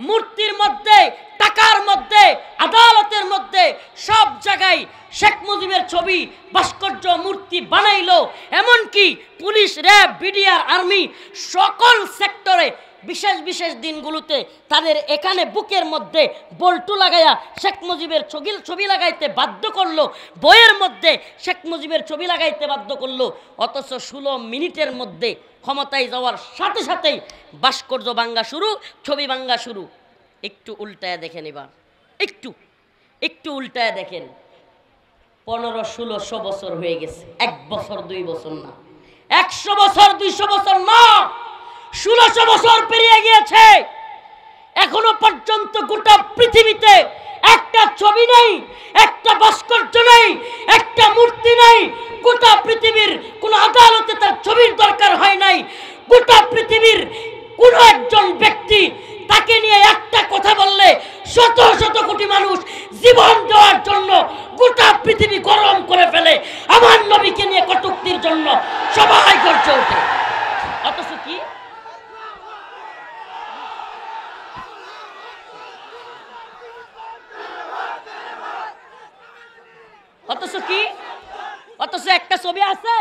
মূর্তির মধ্যে, টাকার মধ্যে, আদালতের মধ্যে সব জায়গায় শেখ মুজিবের ছবি, ভাস্কর্য, মূর্তি বানাইলো। এমনকি পুলিশ, র্যাব, বিডিআর, আর্মি সকল সেক্টরে বিশেষ বিশেষ দিনগুলোতে তাদের এখানে বুকের মধ্যে বল্টু লাগাইয়া শেখ মুজিবের ছবি লাগাইতে বাধ্য করলো, বইয়ের মধ্যে শেখ মুজিবের ছবি লাগাইতে বাধ্য করলো। অথচ 16 মিনিটের মধ্যে ক্ষমতায় যাওয়ার সাথে সাথেই ভাস্কর্য ভাঙ্গা শুরু, ছবি ভাঙ্গা শুরু। একটু উল্টায় দেখেন, এবার একটু উল্টায় দেখেন। 1500-1600 বছর হয়ে গেছে, 1 বছর 2 বছর না, 100 বছর 200 বছর না, 1600 বছর পেরিয়ে গিয়েছে। এখনো পর্যন্ত গোটা পৃথিবীতে একটা ছবি নেই, একটা ভাস্কর্য নেই, একটা মূর্তি নেই। গোটা পৃথিবীর কোন আদালতে তার ছবির দরকার হয় নাই। গোটা পৃথিবীর কোন একজন ব্যক্তি তাকে নিয়ে একটা কথা বললে শত শত কোটি মানুষ জীবন দেওয়ার জন্য গোটা পৃথিবী গরম করে ফেলে। আমার নবীকে নিয়ে কটূক্তির জন্য সবাই গর্জে ওঠে। অথচ কি অথচ একটা ছবি আছে,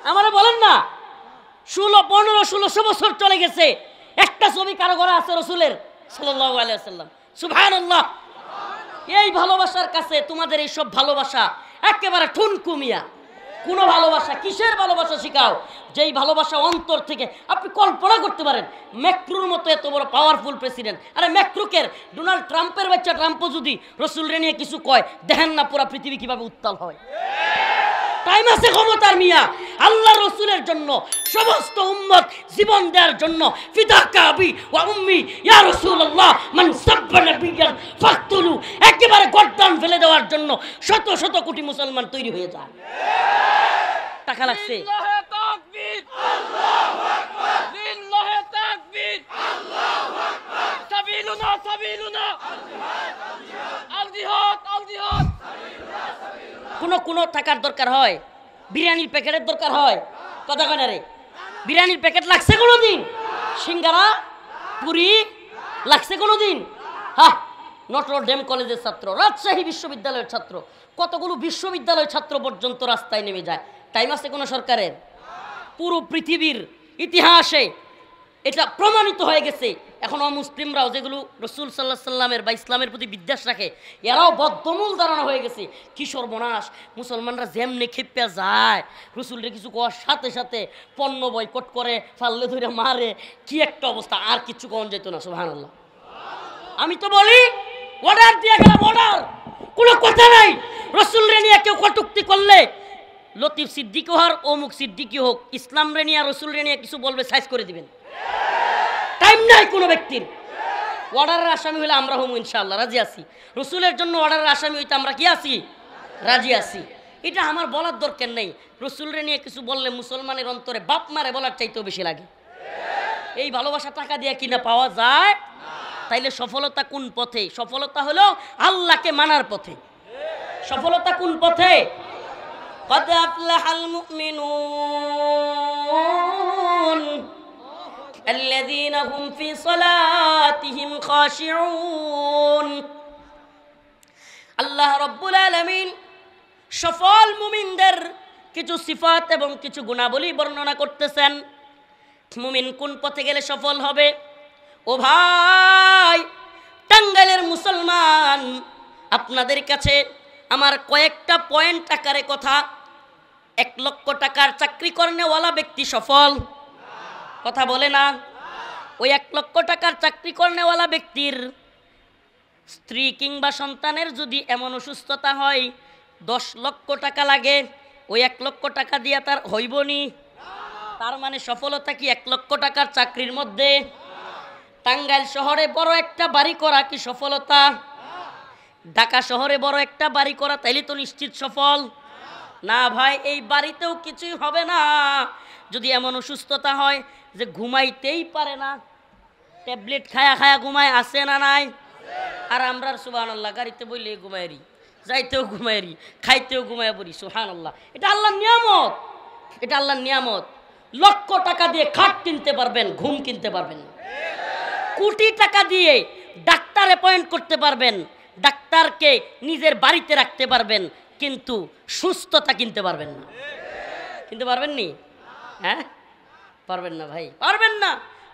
আমারে বলেন না, 1500-1600 বছর চলে গেছে, একটা ছবি কারো ঘরে আছে রসুলের সাল্লাল্লাহু আলাইহি ওয়াসাল্লাম। সুবহানাল্লাহ। এই ভালোবাসার কাছে তোমাদের এই সব ভালোবাসা একেবারে ঠুনকুমিয়া। কোন ভালোবাসা, কিসের ভালোবাসা শিখাও? যেই ভালোবাসা অন্তর থেকে আপনি কল্পনা করতে পারেন। ম্যাক্রোর মতো এত বড় পাওয়ারফুল প্রেসিডেন্ট, আরে ম্যাক্রোকের ডোনাল্ড ট্রাম্পের বাচ্চা ট্রাম্পও যদি রসুলরে নিয়ে কিছু কয়, দেখেন না পুরা পৃথিবী কিভাবে উত্তাল হয়। টাইম আছে ক্ষমতার মিয়া। আল্লাহ রসুলের জন্য সমস্ত উম্মত জীবন দেওয়ার জন্য ফিদাকা আবি ওয়া উম্মি ইয়া রাসূলুল্লাহ মান সাব্বা নাবিয়ান ফাকতুলু, একেবারে গর্দান ফেলে দেওয়ার জন্য শত শত কোটি মুসলমান তৈরি হয়ে যায়। টাকা লাগছে, লিল্লাহি তাকবীর, আল্লাহু আকবার, লিল্লাহি তাকবীর, আল্লাহু আকবার, সাবিলুনা সাবিলুনা, আল জিহাদ আল জিহাদ। কোনো টাকার দরকার হয়? বিরিয়ানির প্যাকেটের দরকার হয়? কথা কয় না রে। বিরিয়ানির প্যাকেট লাগছে কোনোদিন? সিঙ্গারা, পুরি লাগছে কোনোদিন? হ্যাঁ, নটর ডেম কলেজের ছাত্র, রাজশাহী বিশ্ববিদ্যালয়ের ছাত্র, কতগুলো বিশ্ববিদ্যালয়ের ছাত্র পর্যন্ত রাস্তায় নেমে যায়। টাইম আছে কোনো সরকারের? পুরো পৃথিবীর ইতিহাসে এটা প্রমাণিত হয়ে গেছে। এখন অমুসলিমরাও যেগুলো রসুল সাল্লাহ সাল্লামের বা ইসলামের প্রতি বিদ্বেষ রাখে, এরাও বদ্ধমূল ধারণা হয়ে গেছে। কি সর্বনাশ, মুসলমানরা যেমনি খেপে যায়, রসুলরে কিছু কোয়ার সাথে সাথে পণ্য বয়কট করে, ফাল্লে ধরে মারে, কি একটা অবস্থা। আর কিছু কম যেত না। সুবহানাল্লাহ। আমি তো বলি অর্ডার দিয়ে গেলাম, অর্ডার, কোনো কথা নাই। রসুলরে নিয়ে কেউ কটূক্তি করলে, লতিফ সিদ্দিকী হোক, অমুক সিদ্দিকী হোক, ইসলাম রে নিয়ে রসুলরে নিয়ে কিছু বলবে, সাইজ করে দিবেন। টাইম নাই কোনো ব্যক্তির। অর্ডারের আসামি হলে আমরা হম ইনশাআল্লাহ, রাজি আছি। রসুলের জন্য অর্ডারের আসামি হইতে আমরা কি আছি? রাজি আছি। এটা আমার বলার দরকার নেই। রসুলরে নিয়ে কিছু বললে মুসলমানের অন্তরে বাপ মারে বলার চাইতেও বেশি লাগে। এই ভালোবাসা টাকা দিয়ে কিনা পাওয়া যায়? তাইলে সফলতা কোন পথে? সফলতা হলো আল্লাহকে মানার পথে। সফলতা কোন পথে? قد أفلح المؤمنون الذين هم في صلاتهم خاشعون। আল্লাহ রাব্বুল আলামিন সফল মুমিনদের কিছু সিফাত এবং কিছু গুণাবলী বর্ণনা করতেছেন। মুমিন কোন পথে গেলে সফল হবে? ও ভাই, টাঙ্গাইলের মুসলমান, আপনাদের কাছে আমার কয়েকটা পয়েন্ট আকারে কথা। 1 লক্ষ টাকার চাকরি করেনেওয়ালা ব্যক্তি সফল? কথা বলে না। ওই 1 লক্ষ টাকার চাকরি করেনেওয়ালা ব্যক্তির স্ত্রী কিংবা সন্তানের যদি এমন অসুস্থতা হয় 10 লক্ষ টাকা লাগে, ওই 1 লক্ষ টাকা দিয়ে তার হইবনি? তার মানে সফলতা কি 1 লক্ষ টাকার চাকরির মধ্যে? টাঙ্গাইল শহরে বড় একটা বাড়ি করা কি সফলতা? ঢাকা শহরে বড় একটা বাড়ি করা তাইলে তো নিশ্চিত সফল না ভাই। এই বাড়িতেও কিছুই হবে না যদি এমন অসুস্থতা হয় যে ঘুমাইতেই পারে না, ট্যাবলেট খায়া খায়া ঘুমায়, আছে না নাই? আর আমরা সুবহানাল্লাহ গাড়িতে বইলে ঘুমাইরি, যাইতেও ঘুমাইরি, খাইতেও ঘুমায় পড়ি। সুবহানাল্লাহ, এটা আল্লাহর নিয়ামত, এটা আল্লাহর নিয়ামত। লক্ষ টাকা দিয়ে খাট কিনতে পারবেন, ঘুম কিনতে পারবেন না। কোটি টাকা দিয়ে ডাক্তার অ্যাপয়েন্ট করতে পারবেন, ডাক্তারকে নিজের বাড়িতে রাখতে পারবেন, কিন্তু সুস্থতা কিনতে পারবেন না। কিনতে পারবেন নি? হ্যাঁ, পারবেন না ভাই, পারবেন না।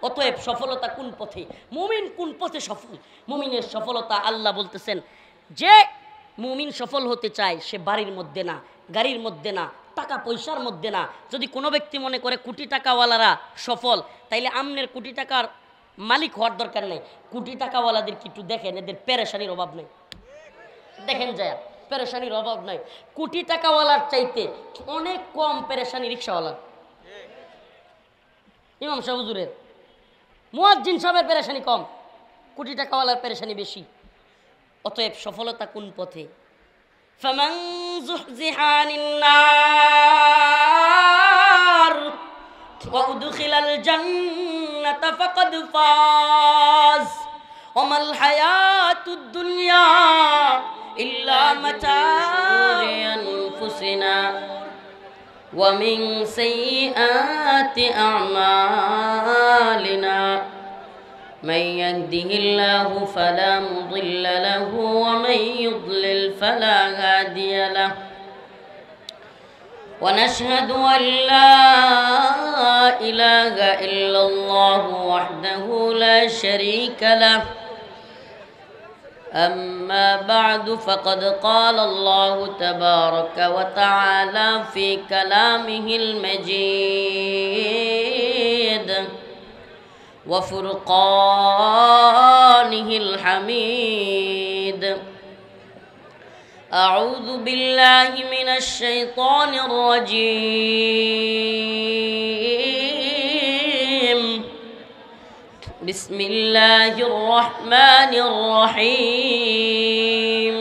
অতএব সফলতা কোন পথে, মুমিন কোন পথে সফল? মুমিনের সফলতা আল্লাহ বলতেছেন, যে মুমিন সফল হতে চায় সে বাড়ির মধ্যে না, গাড়ির মধ্যে না, টাকা পয়সার মধ্যে না। যদি কোনো ব্যক্তি মনে করে কোটি টাকাওয়ালারা সফল, তাইলে আমনের কোটি টাকার মালিক হওয়ার দরকার নেই। কোটি টাকাওয়ালাদের কি একটু দেখেন, এদের পেরেশানির অভাব নেই। দেখেন যায়, পেরেশানির অভাব নাই। কোটি টাকাওয়ালার চাইতে অনেক কম পেরেশানি রিক্সাওয়ালার, ইমাম সাহেব হুজুরের, মুয়াজ্জিন সাহেবের পেরেশানি কম, কোটি টাকাওয়ালার পেরেশানি বেশি। অতএব সফলতা কোন পথে? ফামান যুহজিহা আনিন নার ওয়া উদখিলাল জান্নাতা ফাকাদ ফাজ ওয়া মাল হায়াতুদ দুনিয়া ইল্লা মাতাউল আনফুসিনা ওয়া মিন সাইয়্যাতি আ'মালিনা من يهده الله فلا مضل له ومن يضلل فلا هادي له ونشهد أن لا إله إلا الله وحده لا شريك له أما بعد فقد قال الله تبارك وتعالى في كلامه المجيد وفرقانه الحميد أعوذ بالله من الشيطان الرجيم بسم الله الرحمن الرحيم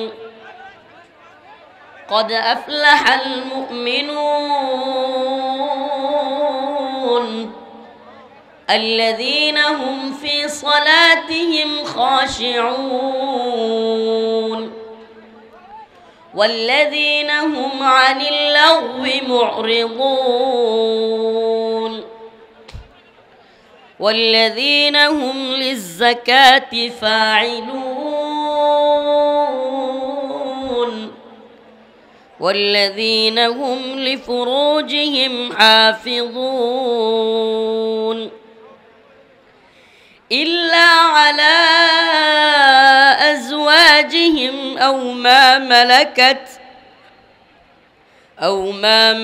قد أفلح المؤمنون الذين هم في صلاتهم خاشعون والذين هم عن اللغو معرضون والذين هم للزكاة فاعلون والذين هم لفروجهم حافظون إلا على أزواجهم أو ما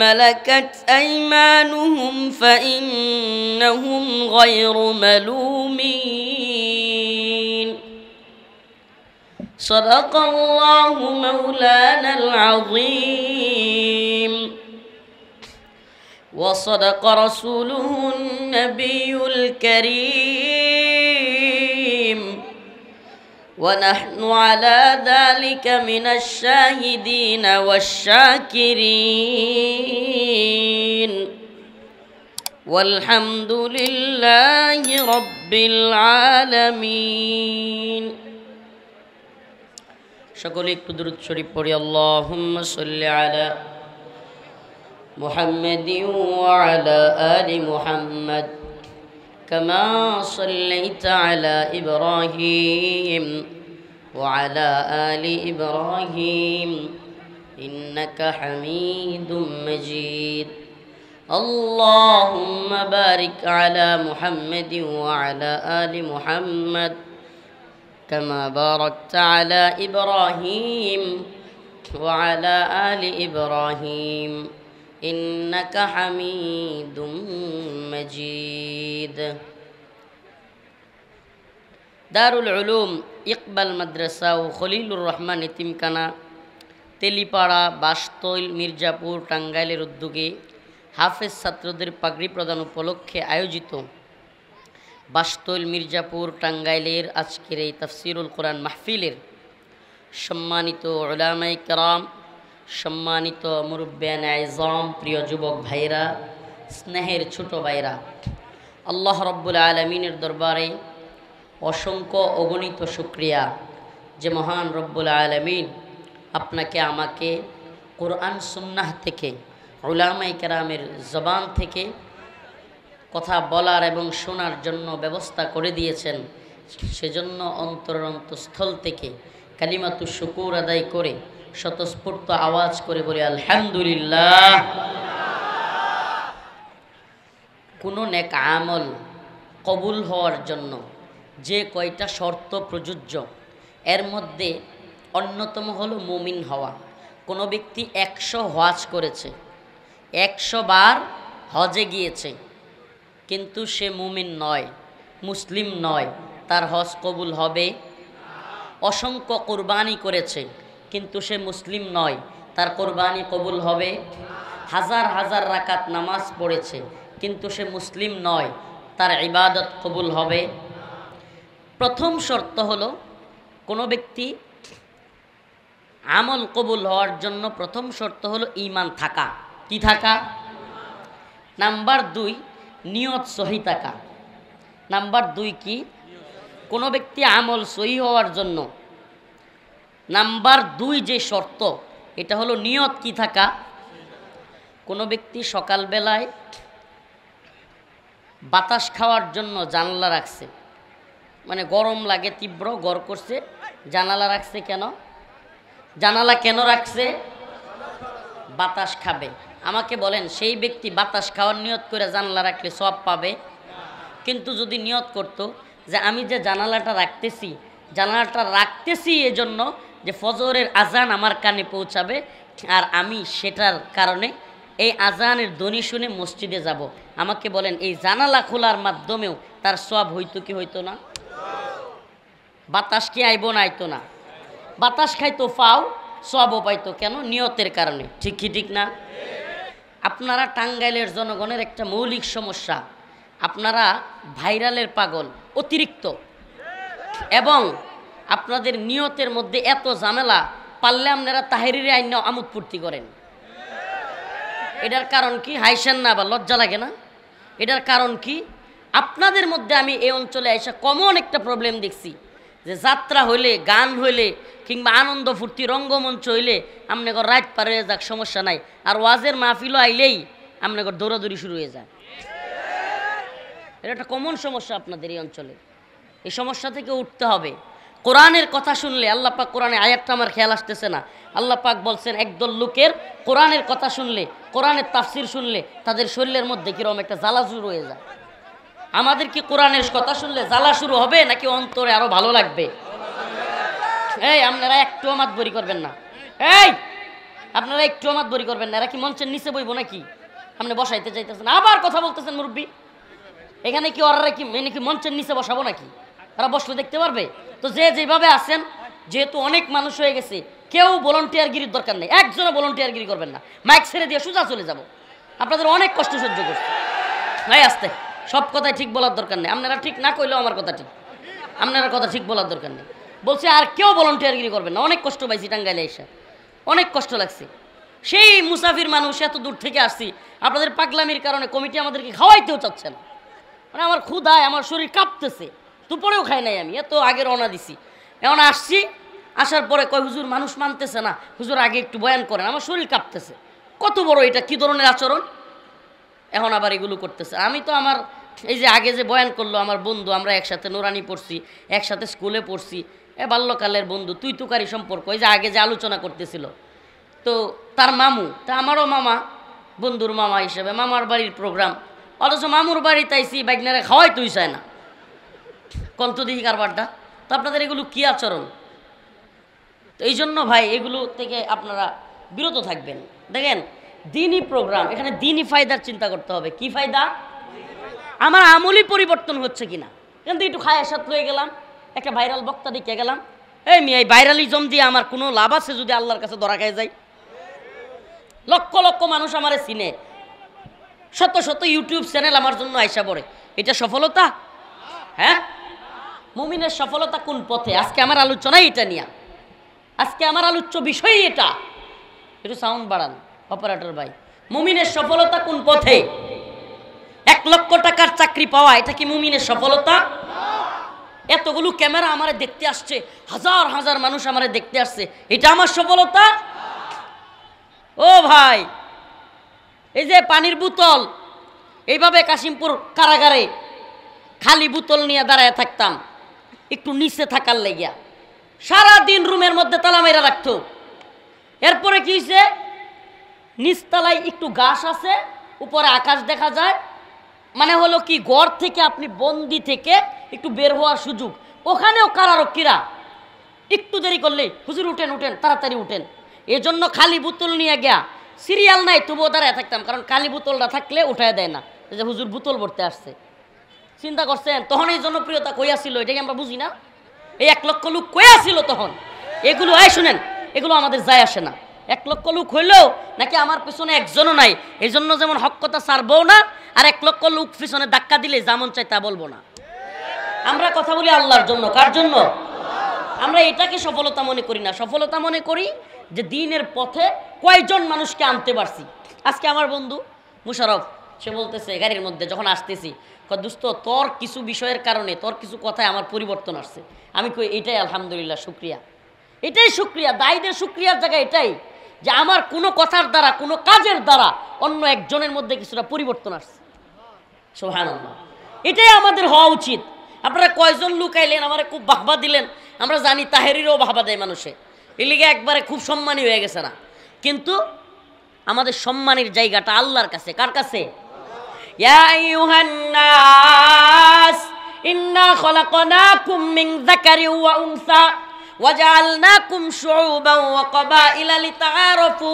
ملكت أيمانهم فإنهم غير ملومين صدق الله مولانا العظيم وصدق رسوله النبي الكريم ونحن على ذلك من الشاهدين والشاكرين والحمد لله رب العالمين সকলে একটু দুরূদ শরীফ পড়ি আল্লাহুম্মা সাল্লি আলা محمد وعلى آل محمد كما صليت على إبراهيم وعلى آل إبراهيم إنك حميد مجيد اللهم بارك على محمد وعلى آل محمد كما باركت على إبراهيم وعلى آل إبراهيم إنك حميد مجيد دار العلوم ইকবাল মাদ্রাসা ও খলিলুর রহমান এতিমখানা তেলিপাড়া বাসতৈল মির্জাপুর টাঙ্গাইলের উদ্যোগে হাফেজ ছাত্রদের পাগড়ি প্রদান উপলক্ষে আয়োজিত বাসতৈল মির্জাপুর টাঙ্গাইলের আজকের এই তাফসিরুল কোরআন মাহফিলের সম্মানিত উলামায়ে কেরাম, সম্মানিত মুরব্বিয়ানে আযম, প্রিয় যুবক ভাইরা, স্নেহের ছোট ভাইরা, আল্লাহ রব্বুল আলামিনের দরবারে অসংখ্য অগণিত শুকরিয়া যে মহান রব্বুল আলামিন আপনাকে আমাকে কোরআন সুন্নাহ থেকে, উলামায়ে কেরামের জবান থেকে কথা বলার এবং শোনার জন্য ব্যবস্থা করে দিয়েছেন। সেজন্য অন্তরের অন্তঃস্থল থেকে কালিমাতু শুকুর আদায় করে স্বতঃস্ফূর্ত আওয়াজ করে বলি আলহামদুলিল্লাহ। কোনো নেক আমল কবুল হওয়ার জন্য যে কয়টা শর্ত প্রযোজ্য, এর মধ্যে অন্যতম হলো মুমিন হওয়া। কোনো ব্যক্তি 100 হজ করেছে, 100 বার হজে গিয়েছে, কিন্তু সে মুমিন নয়, মুসলিম নয়, তার হজ কবুল হবে। অসংখ্য কোরবানি করেছে, কিন্তু সে মুসলিম নয়, তার কোরবানি কবুল হবে। হাজার হাজার রাকাত নামাজ পড়েছে, কিন্তু সে মুসলিম নয়, তার ইবাদত কবুল হবে। প্রথম শর্ত হলো কোনো ব্যক্তি আমল কবুল হওয়ার জন্য প্রথম শর্ত হলো ঈমান থাকা। কি থাকা? নাম্বার 2 নিয়ত সহি থাকা। নাম্বার 2 কি? কোনো ব্যক্তি আমল সহি হওয়ার জন্য নাম্বার 2 যে শর্ত, এটা হলো নিয়ত কি থাকা। কোনো ব্যক্তি সকালবেলায় বাতাস খাওয়ার জন্য জানালা রাখছে, মানে গরম লাগে, তীব্র গড় করছে, জানালা রাখছে কেন? জানালা কেন রাখছে? বাতাস খাবে। আমাকে বলেন, সেই ব্যক্তি বাতাস খাওয়ার নিয়ত করে জানালা রাখলে সব পাবে? কিন্তু যদি নিয়ত করত যে আমি যে জানালাটা রাখতেছি এজন্য যে ফজরের আজান আমার কানে পৌঁছাবে, আর আমি সেটার কারণে এই আজানের ধ্বনি শুনে মসজিদে যাব, আমাকে বলেন এই জানালা খোলার মাধ্যমেও তার সওয়াব হইতো কি হইতো না? বাতাস কি আইব না আইতো না? বাতাস খাইতো ফাও, সওয়াবও পাইতো। কেন? নিয়তের কারণে। ঠিক কি ঠিক না? আপনারা টাঙ্গাইলের জনগণের একটা মৌলিক সমস্যা, আপনারা ভাইরালের পাগল অতিরিক্ত, এবং আপনাদের নিয়তের মধ্যে এত ঝামেলা, পারলে আপনারা তাহেরিরে আইন আমোদ ফুর্তি করেন। এটার কারণ কি? হাইসেন না, বা লজ্জা লাগে না? এটার কারণ কি? আপনাদের মধ্যে আমি এই অঞ্চলে এসে কমন একটা প্রবলেম দেখছি, যে যাত্রা হইলে, গান হইলে, কিংবা আনন্দ ফুর্তি রঙ্গমঞ্চ হইলে আপনাকে রাত পার হয়ে যাক, সমস্যা নাই, আর ওয়াজের মাহফিলও আইলেই আপনাকে দৌড়াদৌড়ি শুরু হয়ে যায়। এটা একটা কমন সমস্যা আপনাদের এই অঞ্চলে। এই সমস্যা থেকে উঠতে হবে। কোরআনের কথা শুনলে, আল্লাহ পাক কোরআনে আয়াতটা আমার খেয়াল আসতেছে না, আল্লাহ পাক বলছেন একদল লোকের কোরআনের কথা শুনলে, কোরআনের তাফসির শুনলে তাদের শরীরের মধ্যে কিরকম একটা জ্বালা শুরু হয়ে যায়। আমাদের কি কোরআনের কথা শুনলে জ্বালা শুরু হবে, নাকি অন্তরে আরো ভালো লাগবে? এই আপনারা একটু মাতবরি করবেন না, এই আপনারা একটু মাতবরি করবেন না। এরা কি মঞ্চের নিচে বইব নাকি? আপনি বসাইতে চাইতেছেন, আবার কথা বলতেছেন মুরব্বী। এখানে কি ওরা কি মানে কি মঞ্চের নিচে বসাবো নাকি? ওরা বসলে দেখতে পারবে তো? যে যেভাবে আছেন, যেহেতু অনেক মানুষ হয়ে গেছে, কেউ ভলান্টিয়ারগিরির দরকার নেই, একজনও ভলান্টিয়ারগিরি করবেন না, মাইক ছেড়ে দিয়ে সোজা চলে যাব। আপনাদের অনেক কষ্ট সহ্য করছে ভাই, আসতে সব কথাই ঠিক বলার দরকার নেই। আপনারা ঠিক না কইলেও আমার কথা ঠিক, আপনারা কথা ঠিক বলার দরকার নেই। বলছে আর কেউ ভলান্টিয়ারগিরি করবেন না। অনেক কষ্ট পাইছি টাঙ্গাইলে এসে, অনেক কষ্ট লাগছে। সেই মুসাফির মানুষ, এত দূর থেকে আসছি, আপনাদের পাগলামির কারণে কমিটি আমাদেরকে খাওয়াইতেও চাচ্ছে না। মানে আমার ক্ষুধায় আমার শরীর কাঁপতেছে, দুপুরেও খাই নাই আমি, এত আগে রওনা দিছি। এখন আসছি, আসার পরে কয় হুজুর মানুষ মানতেছে না, হুজুর আগে একটু বয়ান করেন, আমার শরীর কাঁপতেছে। কত বড় এটা, কি ধরনের আচরণ! এখন আবার এগুলো করতেছে। আমি তো আমার এই যে আগে যে বয়ান করলো আমার বন্ধু, আমরা একসাথে নুরানি পড়ছি, একসাথে স্কুলে পড়ছি, বাল্যকালের বন্ধু, তুই তুকারি সম্পর্ক, এই যে আগে যে আলোচনা করতেছিল, তো তার মামু, তা আমারও মামা, বন্ধুর মামা হিসেবে মামার বাড়ির প্রোগ্রাম, অথচ মামুর বাড়িতে আইসি বাইকনারে খাওয়াই তুই চায় না। কন্ত দেখি কারবারটা। তো আপনাদের এগুলো কি আচরণ? তো এই জন্য ভাই এগুলো থেকে আপনারা বিরত থাকবেন। দেখেন দিনই প্রোগ্রাম, এখানে দিনই ফায়দার চিন্তা করতে হবে। কি ফায়দা? আমার আমলই পরিবর্তন হচ্ছে কিনা। কিন্তু একটু খায়ের সাথে লয়ে গেলাম, একটা ভাইরাল বক্তা দেখে গেলাম, এই মেয়ে এই ভাইরালিজম দিয়ে আমার কোনো লাভ আছে যদি আল্লাহর কাছে ধরা খায় যায়? লক্ষ লক্ষ মানুষ আমারে চিনে, শত শত ইউটিউব চ্যানেল আমার জন্য আইসা পড়ে, এটা সফলতা? হ্যাঁ, মুমিনের সফলতা কোন পথে? আজকে আমার আলোচনা এটা নিয়ে, আজকে আমার আলোচ্য বিষয় এটা। একটু সাউন্ড বাড়ান অপারেটর ভাই। মুমিনের সফলতা কোন পথে? 1 লক্ষ টাকার চাকরি পাওয়া, এটা কি মুমিনের সফলতা? এতগুলো ক্যামেরা আমারে দেখতে আসছে, হাজার হাজার মানুষ আমারে দেখতে আসছে, এটা আমার সফলতা? ও ভাই, এই যে পানির বোতল, এইভাবে কাশিমপুর কারাগারে খালি বোতল নিয়ে দাঁড়ায় থাকতাম, একটু নিচে থাকার লেগিয়া সারাদিন রুমের মধ্যে তালা মেরা রাখতো। এরপরে কি হয়েছে, নিচতলায় একটু ঘাস আছে, উপরে আকাশ দেখা যায়, মানে হলো কি ঘর থেকে আপনি বন্দি থেকে একটু বের হওয়ার সুযোগ। ওখানেও কারারক্ষীরা একটু দেরি করলে হুজুর উঠেন উঠেন তাড়াতাড়ি উঠেন, এজন্য খালি বোতল নিয়ে গিয়া, সিরিয়াল নাই তবুও দাঁড়ায় থাকতাম, কারণ খালি বোতলটা থাকলে উঠায় দেয় না, যে হুজুর বোতল ভরতে আসছে। চিন্তা করছেন তখন এই জনপ্রিয়তা কই আসছিল, এটাকে আমরা বুঝি না। এই 1 লক্ষ লোক কই আসছিল তখন, এগুলো শুনেন, এগুলো আমাদের যায় আসে না। 1 লক্ষ লোক হইলেও নাকি আমার পিছনে একজনও নাই, এই জন্য যেমন হক কথা ছাড়বও না, আর 1 লক্ষ লোক পিছনে ধাক্কা দিলে যেমন চাই তা বলবো না। আমরা কথা বলি আল্লাহর জন্য। কার জন্য? আমরা এটাকে সফলতা মনে করি না, সফলতা মনে করি যে দিনের পথে কয়জন মানুষকে আনতে পারছি। আজকে আমার বন্ধু মুশারফ, সে বলতেছে গাড়ির মধ্যে যখন আসতেছি, দোস্ত তোর কিছু বিষয়ের কারণে, তোর কিছু কথায় আমার পরিবর্তন আসছে। আমি কই এটাই আলহামদুলিল্লাহ, শুক্রিয়া, এটাই শুক্রিয়া। দায়ীদের শুক্রিয়ার জায়গায় এটাই যে আমার কোনো কথার দ্বারা, কোনো কাজের দ্বারা অন্য একজনের মধ্যে কিছুটা পরিবর্তন আসছে। সুবহানাল্লাহ, এটাই আমাদের হওয়া উচিত। আপনারা কয়জন লোক আইলেন, আমার খুব বাহবা দিলেন, আমরা জানি তাহেরিরও বাহবা দেয় মানুষে, এর লিগে একবারে খুব সম্মানী হয়ে গেছে না, কিন্তু আমাদের সম্মানের জায়গাটা আল্লাহর কাছে। কার কাছে? ইয়া আইয়ুহান নাস ইন্না খলাকনাকুম মিন যাকারিন ওয়া উনসা ওয়া জাআলনাকুম শুউবান ওয়া ক্বাবাইলা লিতাআরাফু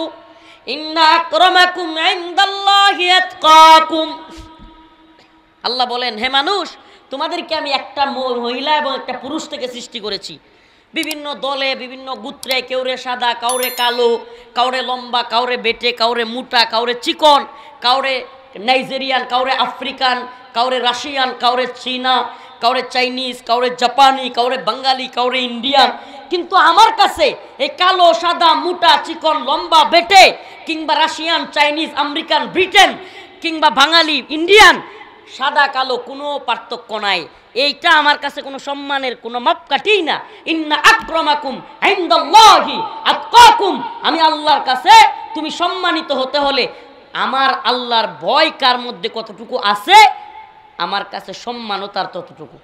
ইন্না আকরামাকুম ইনদাল্লাহি আতকাকুম। আল্লাহ বলেন, হে মানুষ, তোমাদেরকে আমি একটা মহিলা এবং একটা পুরুষ থেকে সৃষ্টি করেছি, বিভিন্ন দলে, বিভিন্ন গোত্রে, কেউরে সাদা, কাউরে কালো, কাউরে লম্বা, কাউরে বেটে, কাউরে মোটা, কাউরে চিকন, কাউরে নাইজেরিয়ান, কাউরে আফ্রিকান, কাউরে রাশিয়ান, কাউরে চীনা, কাউরে চাইনিজ, কাউরে জাপানি, কাউরে বাঙালি, কাউরে ইন্ডিয়ান। কিন্তু আমার কাছে এই কালো, সাদা, মোটা, চিকন, লম্বা, বেটে, কিংবা রাশিয়ান, চাইনিজ, আমেরিকান, ব্রিটেন, কিংবা বাঙালি, ইন্ডিয়ান, সাদা কালো কোনো পার্থক্য নাই। এইটা আমার কাছে কোনো সম্মানের কোনো মাপকাঠি না। ইন্না আকরামাকুম ইনদাল্লাহি আতকাকুম, আমি আল্লাহর কাছে তুমি সম্মানিত হতে হলে আমার আল্লাহর ভয় কার মধ্যে কতটুকু আছে, আমার কাছে সম্মানও তার ততটুকু।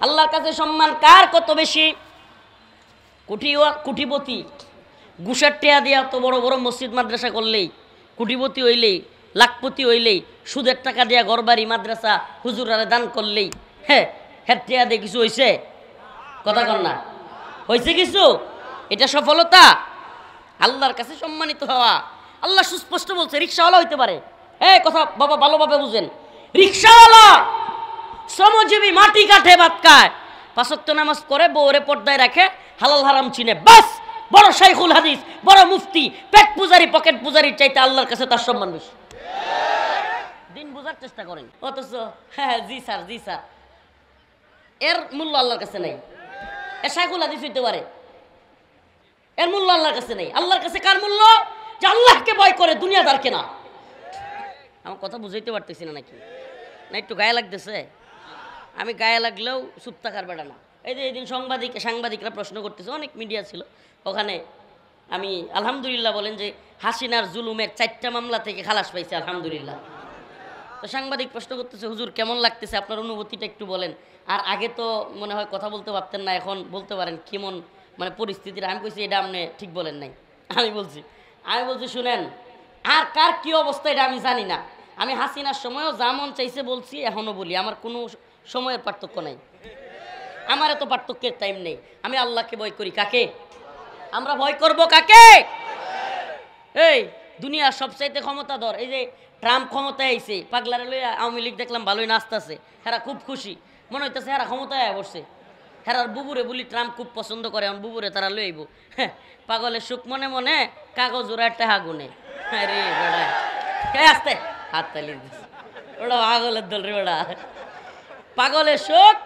আল্লাহর কাছে সম্মান কার কত বেশি? কুটিপতি ঘুষের টেয়া দিয়া তো বড় বড় মসজিদ মাদ্রাসা করলেই, কুটিপতি হইলেই, লাখপতি হইলেই, সুদের টাকা দিয়া ঘরবাড়ি, মাদ্রাসা, হুজুরারে দান করলেই, হ্যাঁ টেয়া দিয়ে কিছু হয়েছে? কথা কন না, হয়েছে কিছু? এটা সফলতা? আল্লাহর কাছে সম্মানিত হওয়া। আল্লাহ সুস্পষ্ট বলছে, রিক্সাওয়ালা হইতে পারে, কথা বাবা ভালোভাবে বুঝেন, রিক্সাওয়ালা শ্রমজীবী, মাটি কাঠে ভাত খায়, 5 ওয়াক্ত নামাজ করে, বউরে পর্দায় রাখে, হালাল হারাম চিনে, বাস বড় শাইখুল হাদিস, বড় মুফতি, পেট পূজারি, পকেট পূজারির চাইতে আল্লাহর কাছে তার সম্মান বেশি। দিন বোঝার চেষ্টা করেন, অথচ হ্যাঁ জি স্যার, জি স্যার, এর মূল্য আল্লাহর কাছে নাই। এ শাইখুল হাদিস হইতে পারে, এর মূল্য আল্লাহর কাছে নেই। আল্লাহর কাছে কার মূল্য? যে আল্লাহকে ভয় করে, দুনিয়াদারকে না। আমার কথা বুঝাইতে পারতেছি না নাকি? না একটু গায়ে লাগতেছে? আমি গায়ে লাগলেও চুপ থাকার বেটা না। এই যে এদিন সাংবাদিকরা প্রশ্ন করতেছে, অনেক মিডিয়া ছিল ওখানে, আমি আলহামদুলিল্লাহ বলেন যে হাসিনার জুলুমের 4টা মামলা থেকে খালাস পাইছে আলহামদুলিল্লাহ। তো সাংবাদিক প্রশ্ন করতেছে, হুজুর কেমন লাগতেছে, আপনার অনুভূতিটা একটু বলেন। আর আগে তো মনে হয় কথা বলতে পারতেন না, এখন বলতে পারেন, কেমন মানে পরিস্থিতিটা? আমি কইছি এটা আপনি ঠিক বলেন নাই। আমি বলছি শুনেন, আর কার কি অবস্থা এটা আমি জানি না। আমি হাসিনার সময়ও যা মন চাইছে বলছি, এখনও বলি, আমার কোনো সময়ের পার্থক্য নাই, আমার এত পার্থক্যের টাইম নেই। আমি আল্লাহকে ভয় করি। কাকে আমরা ভয় করব? কাকে? এই দুনিয়ার সবচাইতে ক্ষমতাধর, এই যে ট্রাম্প ক্ষমতায় আইছে, পাগলারে লইয়া আওয়ামী লীগ দেখলাম ভালোই নাচতেছে, হেরা খুব খুশি, মনে হইতেছে হেরা ক্ষমতায় বসছে। হেরার বুবুরে বলি ট্রাম্প খুব পছন্দ করে, এখন বুবুরে তারা লই আইব। পাগলের সুখ মনে মনে কাগজ ওরা টেহা গুনে। আরে বেড়া আসতে হাত তালি দিচ্ছে, ওটা পাগলের দল রে বেড়া। পাগলের সুখ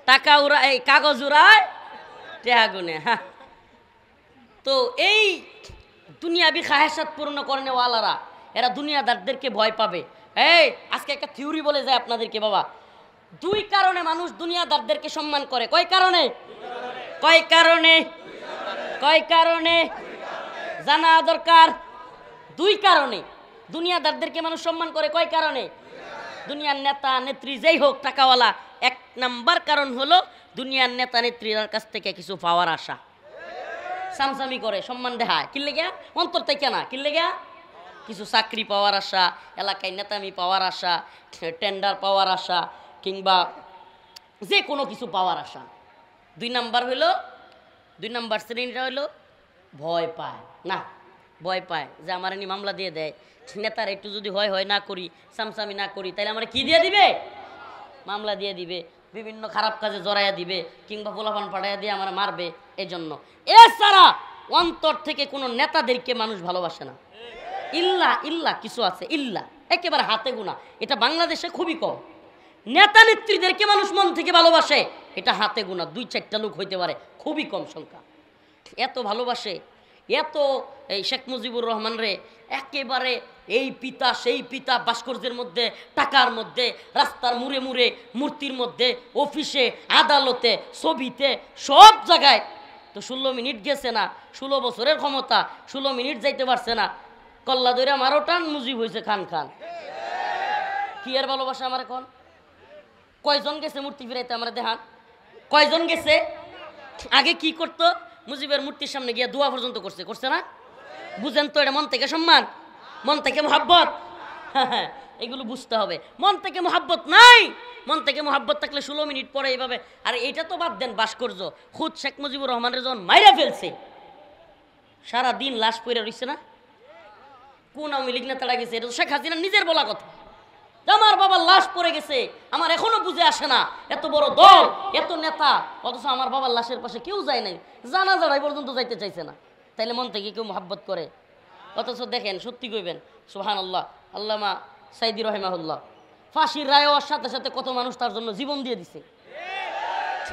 টাকা উড়া, এই কাগজ উড়ায় টেহা গুনে। হ্যাঁ, তো এই দুনিয়াবি খাহেসাত পূর্ণ করনে ওয়ালারা, এরা দুনিয়াদারদেরকে ভয় পাবে। এই আজকে একটা থিওরি বলে যায় আপনাদেরকে বাবা, 2 কারণে মানুষ দুনিয়াদারদেরকে সম্মান করে। কয় কারণে? কয় কারণে? কয় কারণে জানা দরকার। 2 কারণে দুনিয়াদারদেরকে মানুষ সম্মান করে। কয় কারণে? দুনিয়ার নেতা নেত্রী যেই হোক, টাকাওয়ালা, এক নাম্বার কারণ হলো দুনিয়ার নেতা নেত্রীর কাছ থেকে কিছু পাওয়ার আশা, সামসামি করে, সম্মান দেখায়, কিনলে গিয়া অন্তর থেকে না, কিনলে গিয়া কিছু চাকরি পাওয়ার আশা, এলাকায় নেতামি পাওয়ার আশা, টেন্ডার পাওয়ার আশা, কিংবা যে কোনো কিছু পাওয়ার আশা। দুই নাম্বার শ্রেণীটা হইলো ভয় পায় না, ভয় পায় যে আমার এনে মামলা দিয়ে দেয়, নেতার একটু যদি হয় না করি, সামসামি না করি, তাহলে আমার কি দিয়ে দিবে, মামলা দিয়ে দিবে, বিভিন্ন খারাপ কাজে জড়াইয়া দিবে, কিংবা পোলাপান পাঠাইয়া দিয়ে আমার মারবে। এজন্য এছাড়া অন্তর থেকে কোনো নেতাদেরকে মানুষ ভালোবাসে না। ইল্লা কিছু আছে, ইল্লা একেবারে হাতে গোনা, এটা বাংলাদেশে খুবই কম। নেতা নেত্রীদেরকে মানুষ মন থেকে ভালোবাসে, এটা হাতে গোনা, 2-4টা লোক হইতে পারে, খুবই কম সংখ্যা। এত ভালোবাসে, এত এই শেখ মুজিবুর রহমান রে একেবারে এই পিতা সেই পিতা, ভাস্কর্যের মধ্যে, টাকার মধ্যে, রাস্তার মুড়ে মুড়ে, মূর্তির মধ্যে, অফিসে, আদালতে, ছবিতে, সব জায়গায়। তো 16 মিনিট গেছে না, 16 বছরের ক্ষমতা, 16 মিনিট যাইতে পারছে না, কল্লা দইরা মারো টান, মুজিব হয়েছে খান খান। কি আর ভালোবাসা আমার এখন? কয়জন গেছে মূর্তি ফিরাইতে আমরা দেখান, কয়জন গেছে? আগে কি করতো? মুজিবের মূর্তির সামনে গিয়ে দোয়া পর্যন্ত করছে না? বুঝেন তো, এটা মন থেকে সম্মান, মন থেকে মোহাব্বত। হ্যাঁ, এগুলো বুঝতে হবে। মন থেকে মোহাব্বত নাই, মন থেকে মোহাব্বত থাকলে 16 মিনিট পরে এইভাবে। আর এটা তো বাদ দেন, ভাস্কর্য খুদ শেখ মুজিবুর রহমানের যখন মাইরা ফেলছে, সারাদিন লাশ পড়ে রয়েছে না? কোন আওয়ামী লীগ নেতারা গেছে? এটা তো শেখ হাসিনার নিজের বলা কথা। আমার বাবার লাশ পড়ে গেছে, আমার এখনো বুঝে আসে না, এত বড় দল, এত নেতা, অথচ আমার বাবার লাশের পাশে কেউ যায় নাই, জানাজারাই পর্যন্ত যাইতে চাইছে না। তাইলে মন থেকে কেউ মোহাব্বত করে? অথচ দেখেন, সত্যি কইবেন, সুবহানাল্লাহ, আল্লামা সাইদি রহিমাহুল্লাহ ফাঁসির রায় হওয়ার সাথে সাথে কত মানুষ তার জন্য জীবন দিয়ে দিছে।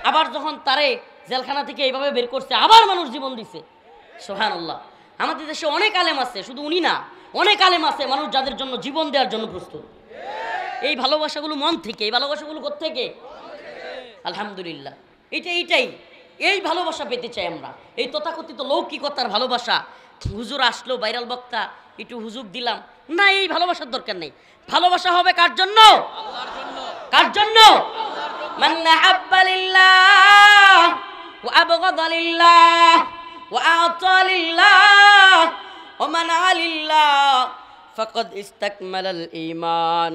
আবার যখন তারে জেলখানা থেকে এইভাবে বের করছে, আবার মানুষ জীবন দিছে। সুবহানাল্লাহ। আমাদের দেশে অনেক আলেম আছে, শুধু উনি না, অনেক আলেম আছে মানুষ যাদের জন্য জীবন দেওয়ার জন্য প্রস্তুত। এই ভালোবাসাগুলো মন থেকে, এই ভালোবাসাগুলো কোত্থেকে? আলহামদুলিল্লাহ, এইটাই এই ভালোবাসা পেতে চাই আমরা, এই তথাকথিত লৌকিকতার ভালোবাসা। হুজুর আসলো, ভাইরাল বক্তা, একটু হুজুর দিলাম না, এই ভালোবাসার দরকার নেই। ভালোবাসা হবে কার জন্য? কার জন্য? মান আহাব্বা লিল্লাহ ওয়া আবগাদা লিল্লাহ ওয়া আ'তা লিল্লাহ ওয়া মানআ লিল্লাহ ফাকাদ ইসতাকমালাল ঈমান।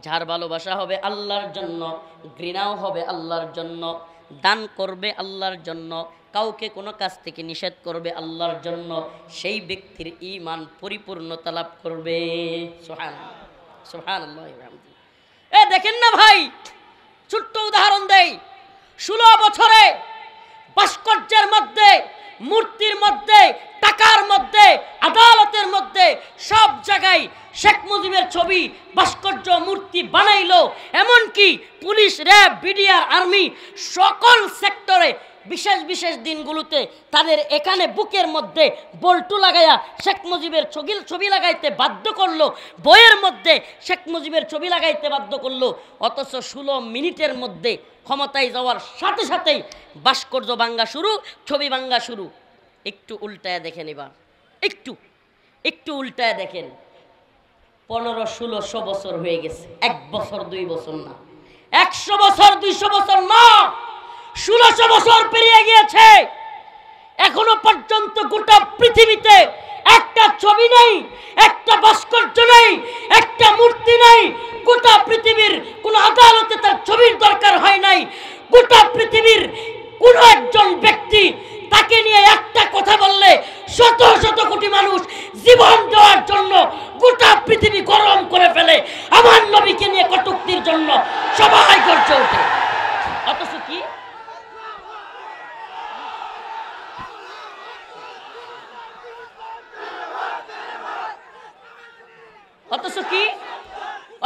যার ভালোবাসা হবে আল্লাহর জন্য, ঘৃণাও হবে আল্লাহর জন্য, দান করবে আল্লাহর জন্য, কাউকে কোনো কাজ থেকে নিষেধ করবে আল্লাহর জন্য, সেই ব্যক্তির ঈমান পরিপূর্ণতা লাভ করবে। সুবহানাল্লাহ, সুবহানাল্লাহ। দেখেন না ভাই, ছোট্ট উদাহরণ দেই, 16 বছরে ভাস্কর্যের মধ্যে, মূর্তির মধ্যে, টাকার মধ্যে, আদালতের মধ্যে, সব জায়গায় শেখ মুজিবের ছবি, ভাস্কর্য, মূর্তি বানাইলো। এমনকি পুলিশ, র্যাব, বিডিআর, আর্মি, সকল সেক্টরে বিশেষ বিশেষ দিনগুলোতে তাদের এখানে বুকের মধ্যে বল্টু লাগাইয়া শেখ মুজিবের ছবি লাগাইতে বাধ্য করলো, বইয়ের মধ্যে শেখ মুজিবের ছবি লাগাইতে বাধ্য করলো। অথচ 16 মিনিটের মধ্যে ক্ষমতায় যাওয়ার সাথে সাথেই ভাস্কর্য ভাঙ্গা শুরু, ছবি ভাঙ্গা শুরু। একটু উল্টায় দেখেন, এবার একটু উল্টায় দেখেন। 1500-1600 বছর হয়ে গেছে, 1 বছর 2 বছর না, 100 বছর 200 বছর না, 1600 বছর পেরিয়ে গিয়েছে। এখনো পর্যন্ত গোটা পৃথিবীতে একটা ছবি নেই, একটা ভাস্কর্য নেই, একটা মূর্তি নেই। গোটা পৃথিবীর কোন আদালতে তার ছবির দরকার হয় নাই। গোটা পৃথিবীর কোন একজন ব্যক্তি তাকে নিয়ে একটা কথা বললে শত শত কোটি মানুষ জীবন দেওয়ার জন্য গোটা পৃথিবী গরম করে ফেলে। আমার নবীকে নিয়ে কটূক্তির জন্য সবাই গর্জে ওঠে। অথচ কি?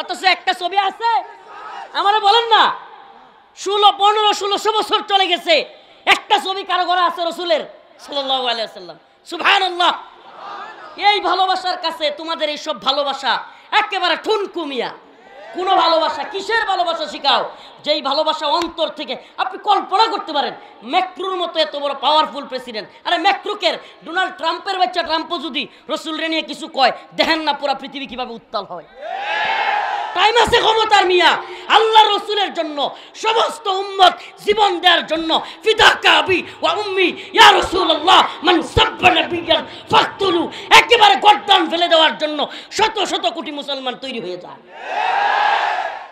অথচ একটা ছবি আছে, আমারা বলেন না, 1500-1600 বছর চলে গেছে, একটা ছবি কারো ঘরে আছে রসুলের সাল্লাল্লাহু আলাইহি ওয়াসাল্লাম। সুবহানাল্লাহ। এই ভালোবাসার কাছে তোমাদের এই সব ভালোবাসা একেবারে ঠুনকুমিয়া। কোন ভালোবাসা, কিসের ভালোবাসা শিখাও? যেই ভালোবাসা অন্তর থেকে। আপনি কল্পনা করতে পারেন, ম্যাক্রোর মতো এত বড় পাওয়ারফুল প্রেসিডেন্ট, আরে ম্যাক্রোকের, ডোনাল্ড ট্রাম্পের বাচ্চা ট্রাম্পও যদি রসুলরে নিয়ে কিছু কয়, দেখেন না পুরা পৃথিবী কিভাবে উত্তাল হয়। টাইম আছে ক্ষমতার মিয়া, আল্লাহ রসুলের জন্য সমস্ত উম্মত জীবন দেওয়ার জন্য ফিদাকা আবি ওয়া উম্মি ইয়া রাসূলুল্লাহ মান সাব্বা নাবিয়ান ফাকতুলু, একেবারে গর্দান ফেলে দেওয়ার জন্য শত শত কোটি মুসলমান তৈরি হয়ে যায়।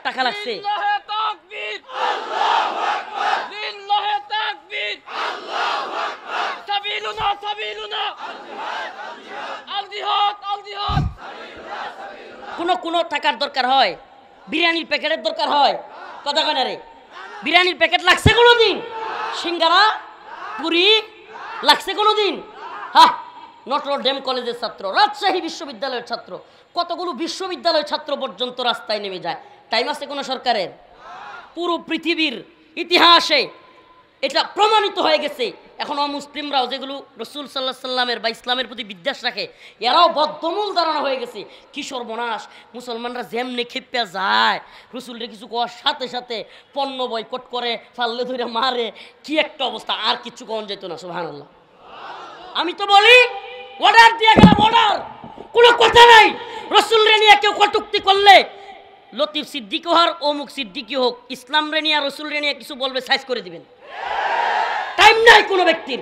টাকা লাগছে। লিল্লাহি তাকবীর, আল্লাহু আকবার, লিল্লাহি তাকবীর, আল্লাহু আকবার, সাবিলুনা সাবিলুনা, আল জিহাদ আল জিহাদ। কোনো টাকার দরকার হয়, বিরিয়ানির প্যাকেটের দরকার হয়, কথা কয় না রে? বিরিয়ানির প্যাকেট লাগছে কোনোদিন? সিঙ্গারা পুরি লাগছে কোনোদিন? হ্যাঁ, নটর ডেম কলেজের ছাত্র, রাজশাহী বিশ্ববিদ্যালয়ের ছাত্র, কতগুলো বিশ্ববিদ্যালয়ের ছাত্র পর্যন্ত রাস্তায় নেমে যায়। টাইম আছে কোনো সরকারের? পুরো পৃথিবীর ইতিহাসে এটা প্রমাণিত হয়ে গেছে। এখন অমুসলিমরাও যেগুলো রসুল সাল্লাহ সাল্লামের বা ইসলামের প্রতি বিদ্বেষ রাখে, এরাও বদ্ধমূল ধারণা হয়ে গেছে। কি সর্বনাশ, মুসলমানরা যেমনি খেপে যায়, রসুলরে কিছু কোয়ার সাথে সাথে পণ্য বয়কট করে, ফাল্লে ধরে মারে, কি একটা অবস্থা, আর কিছু কম যেত না। সুবহানাল্লাহ। আমি তো বলি অর্ডার দিয়ে গেলাম, অর্ডার, কোনো কথা নাই। রসুলরে নিয়ে কেউ কটুক্তি করলে, লতিফ সিদ্দিকি হোক অমুক সিদ্দিকি হোক, ইসলাম রে নিয়ে রসুল রে নিয়ে কিছু বলবে, সাইজ করে দিবেন। টাইম নাই কোনো ব্যক্তির।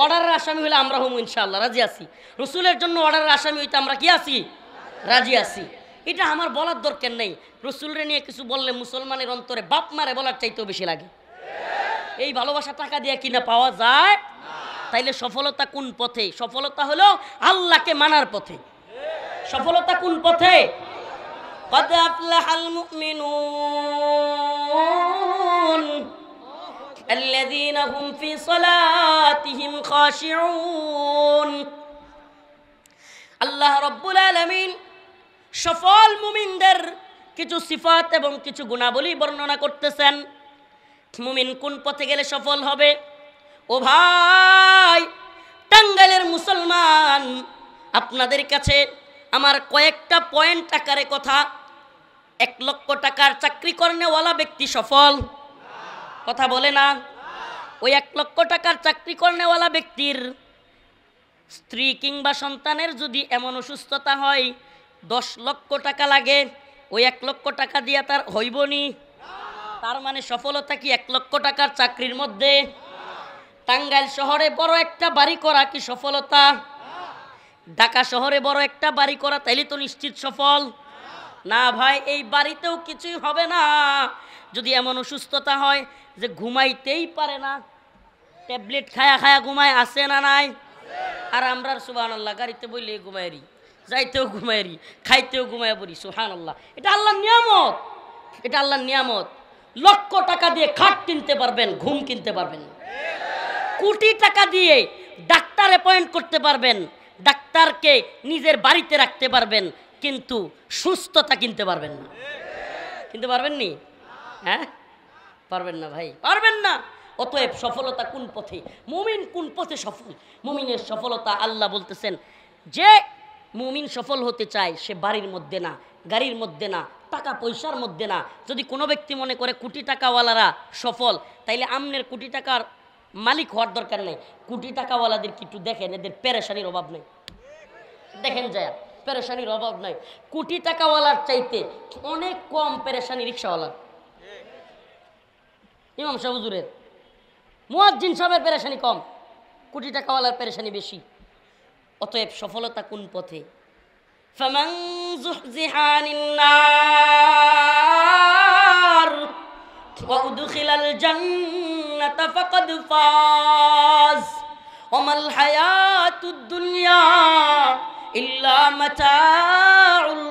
অর্ডারের আসামি হলে আমরা হম ইনশাআল্লাহ, রাজি আছি। রসুলের জন্য অর্ডারের আসামি হইতে আমরা কি আছি? রাজি আছি। এটা আমার বলার দরকার নেই। রসুলরে নিয়ে কিছু বললে মুসলমানের অন্তরে বাপ মারে বলার চাইতেও বেশি লাগে। এই ভালোবাসা টাকা দিয়ে কিনা পাওয়া যায়? তাইলে সফলতা কোন পথে? সফলতা হলো আল্লাহকে মানার পথে। সফলতা কোন পথে? قد أفلح المؤمنون الذين هم في صلاتهم خاشعون। আল্লাহ রব্বুল আলামিন সফল মুমিনদের কিছু সিফাত এবং কিছু গুণাবলী বর্ণনা করতেছেন। মুমিন কোন পথে গেলে সফল হবে? ও ভাই, টাঙ্গাইলের মুসলমান, আপনাদের কাছে আমার কয়েকটা পয়েন্ট আকারে কথা। 1 লক্ষ টাকার চাকরি করেনেওয়ালা ব্যক্তি সফল? কথা বলে না। ওই 1 লক্ষ টাকার চাকরি করেনেওয়ালা ব্যক্তির স্ত্রী কিংবা সন্তানের যদি এমন অসুস্থতা হয় 10 লক্ষ টাকা লাগে, ওই 1 লক্ষ টাকা দিয়া তার হইবনি? তার মানে সফলতা কি 1 লক্ষ টাকার চাকরির মধ্যে? টাঙ্গাইল শহরে বড় একটা বাড়ি করা কি সফলতা? ঢাকা শহরে বড় একটা বাড়ি করা তাইলে তো নিশ্চিত সফল না ভাই। এই বাড়িতেও কিছুই হবে না যদি এমন অসুস্থতা হয় যে ঘুমাইতেই পারে না, ট্যাবলেট খায়া খায়া ঘুমায়, আছে না নাই? আর আমরা সুবহানাল্লাহ গাড়িতে বইলে ঘুমাইরি, যাইতেও ঘুমাইরি, খাইতেও ঘুমায় পড়ি। সুবহানাল্লাহ, এটা আল্লাহর নিয়ামত, এটা আল্লাহর নিয়ামত। লক্ষ টাকা দিয়ে খাট কিনতে পারবেন, ঘুম কিনতে পারবেন না। কোটি টাকা দিয়ে ডাক্তার অ্যাপয়েন্ট করতে পারবেন, ডাক্তারকে নিজের বাড়িতে রাখতে পারবেন, কিন্তু সুস্থতা কিনতে পারবেন না। কিনতে পারবেন নি? হ্যাঁ, পারবেন না ভাই, পারবেন না। অতএব সফলতা কোন পথে? মুমিন কোন পথে সফল? মুমিনের সফলতা আল্লাহ বলতেছেন, যে মুমিন সফল হতে চায় সে বাড়ির মধ্যে না, গাড়ির মধ্যে না, টাকা পয়সার মধ্যে না। যদি কোনো ব্যক্তি মনে করে কোটি টাকাওয়ালারা সফল, তাইলে আমনের কোটি টাকার মালিক হওয়ার দরকার নেই। কোটি টাকাওয়ালাদের কিছু দেখেন, এদের পেরেশানির অভাব নেই। দেখেন যায়, পেরেশানির অভাব নাই। কোটি টাকাওয়ালার চাইতে অনেক কম পেরেশানি রিক্সাওয়ালার। ইমাম সাহেব হুজুরের, মুয়াজ্জিন সাহেবের পেরেশানি কম, কোটি টাকাওয়ালার পেরেশানি বেশি। অতএব সফলতা কোন পথে? ফামান যুহজিহা আনিন নার ওয়া উদখিলাল জান্নাতা ফাকাদ ফাজ ওয়া মাল হায়াতুদ দুনিয়া ইল্লা মাতাউল।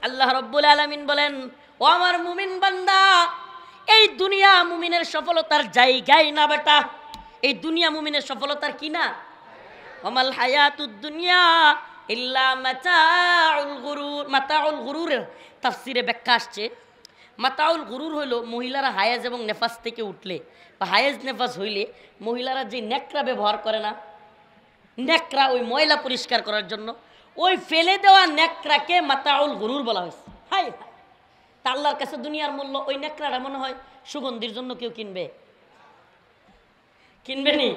আল্লাহ রাব্বুল আলামিন বলেন, ও আমার মুমিন বান্দা, এই দুনিয়া মুমিনের সফলতার জায়গাই না বেটা। এই দুনিয়া মুমিনের সফলতার কি না? ওয়া মাল হায়াতুদ দুনিয়া ইল্লা মাতাউল গুরুর। মাতাউল গুরুরের তাফসিরে ব্যাখ্যা আসছে, মাতাউল গুরুর হইল মহিলারা হায়েজ এবং নেফাস থেকে উঠলে বা হায়েজ নেফাস হইলে মহিলারা যে নেকড়া ব্যবহার করে না, নেকড়া, ওই ময়লা পরিষ্কার করার জন্য ওই ফেলে দেওয়া নেকড়াকে মাতাউল গুরুর বলা হয়েছে। হাই হাই, তা আল্লাহর কাছে দুনিয়ার মূল্য। ওই নেকড়াটা মনে হয় সুগন্ধির জন্য কেউ কিনবে? কিনবে নি?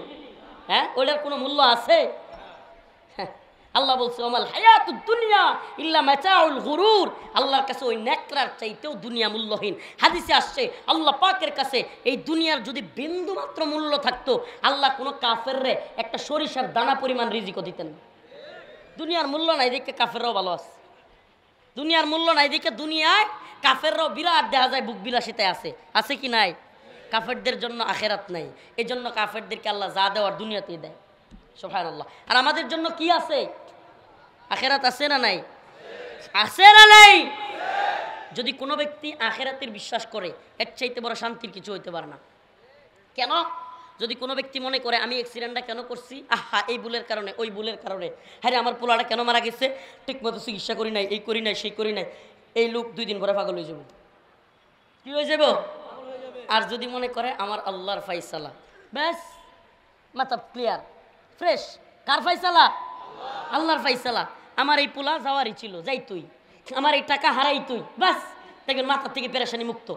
হ্যাঁ, ওইটার কোনো মূল্য আছে? আল্লাহ বলছে ওমাল হায়াতুদ দুনিয়া ইল্লা মাতাউল গুরুর, আল্লাহর কাছে ওই নেকড়ার চাইতেও দুনিয়া মূল্যহীন। হাদিসে আসছে আল্লাহ পাকের কাছে এই দুনিয়ার যদি বিন্দু মাত্র মূল্য থাকতো, আল্লাহ কোনো কাফেররে একটা সরিষার দানা পরিমাণ রিজিকও দিতেন না। দুনিয়ার মূল্য নাই দেখে কাফেররাও ভালো আছে, দুনিয়ার মূল্য নাই দেখে দুনিয়ায় কাফেররাও বিরাট দেখা যায় বুক বিলাসিতায় আছে কি নাই? কাফেরদের জন্য আখেরাত নাই, এই জন্য কাফেরদেরকে আল্লাহ যা দেওয়ার দুনিয়াতেই দেয়। সুবহানাল্লাহ। আর আমাদের জন্য কি আছে? আখেরাত আছে না নাই? আছে না নাই? যদি কোনো ব্যক্তি আখেরাতের বিশ্বাস করে, এর চাইতে বড় শান্তির কিছু হইতে পারে না। কেন? যদি কোনো ব্যক্তি মনে করে আমি অ্যাক্সিডেন্টটা কেন করছি, আহা এই ভুলের কারণে, ওই ভুলের কারণে, হ্যাঁ আমার পোলাটা কেন মারা গেছে, ঠিকমতো চিকিৎসা করি নাই, এই করি নাই, সেই করি নাই, এই লোক 2 দিন পরে পাগল হয়ে যাব। কি হয়ে যাব? আর যদি মনে করে আমার আল্লাহর ফাইসালা, ব্যাস মাথা ক্লিয়ার ফ্রেশ। কার ফাইসালা? আল্লাহর ফাইসালা। আমার এই পোলা যাওয়ারই ছিল, যাই তুই, আমার এই টাকা হারাই তুই, বাস দেখবেন মাথার থেকে পেরেশানি মুক্ত।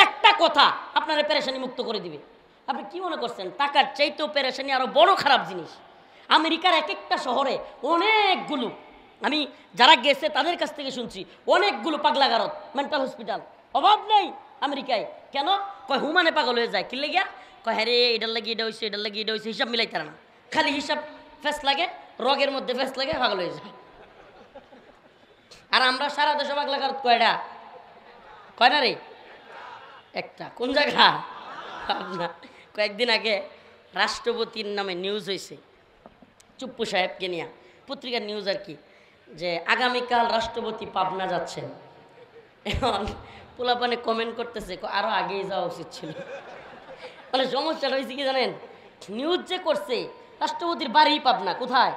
একটা কথা আপনারা পেরেশানি মুক্ত করে দিবে। আপনি কি মনে করছেন টাকার চাইতেও পেরেশানি আরো বড় খারাপ জিনিস? আমেরিকার এক একটা শহরে অনেকগুলো, আমি যারা গেছে তাদের কাছ থেকে শুনছি, অনেকগুলো পাগলাগারত, মেন্টাল হসপিটাল অভাব নেই আমেরিকায়। কেন? কয় হুমানে পাগল হয়ে যায়। কি লেগিয়া? কয় হ্যাঁ রে এটার লাগে এটা হয়েছে, এটার লাগে এটা হয়েছে, হিসাব মিলাই তারা না, খালি হিসাব ফেস লাগে, রগের মধ্যে ফেস লাগে, পাগল হয়ে যায়। আর আমরা সারা দেশে পাগলাগারত কয়টা? কয় না রে? একটা। কোন জায়গা? না, কয়েকদিন আগে রাষ্ট্রপতির নামে নিউজ হয়েছে, চুপ্পু সাহেবকে নিয়ে, পত্রিকার নিউজ আর কি, যে আগামীকাল রাষ্ট্রপতি পাবনা যাচ্ছেন। এখন পোলাপানে কমেন্ট করতেছে আরো আগেই যাওয়া উচিত ছিল। মানে সমস্যাটা হয়েছে কি জানেন, নিউজ যে করছে রাষ্ট্রপতির বাড়ি পাবনা, কোথায়?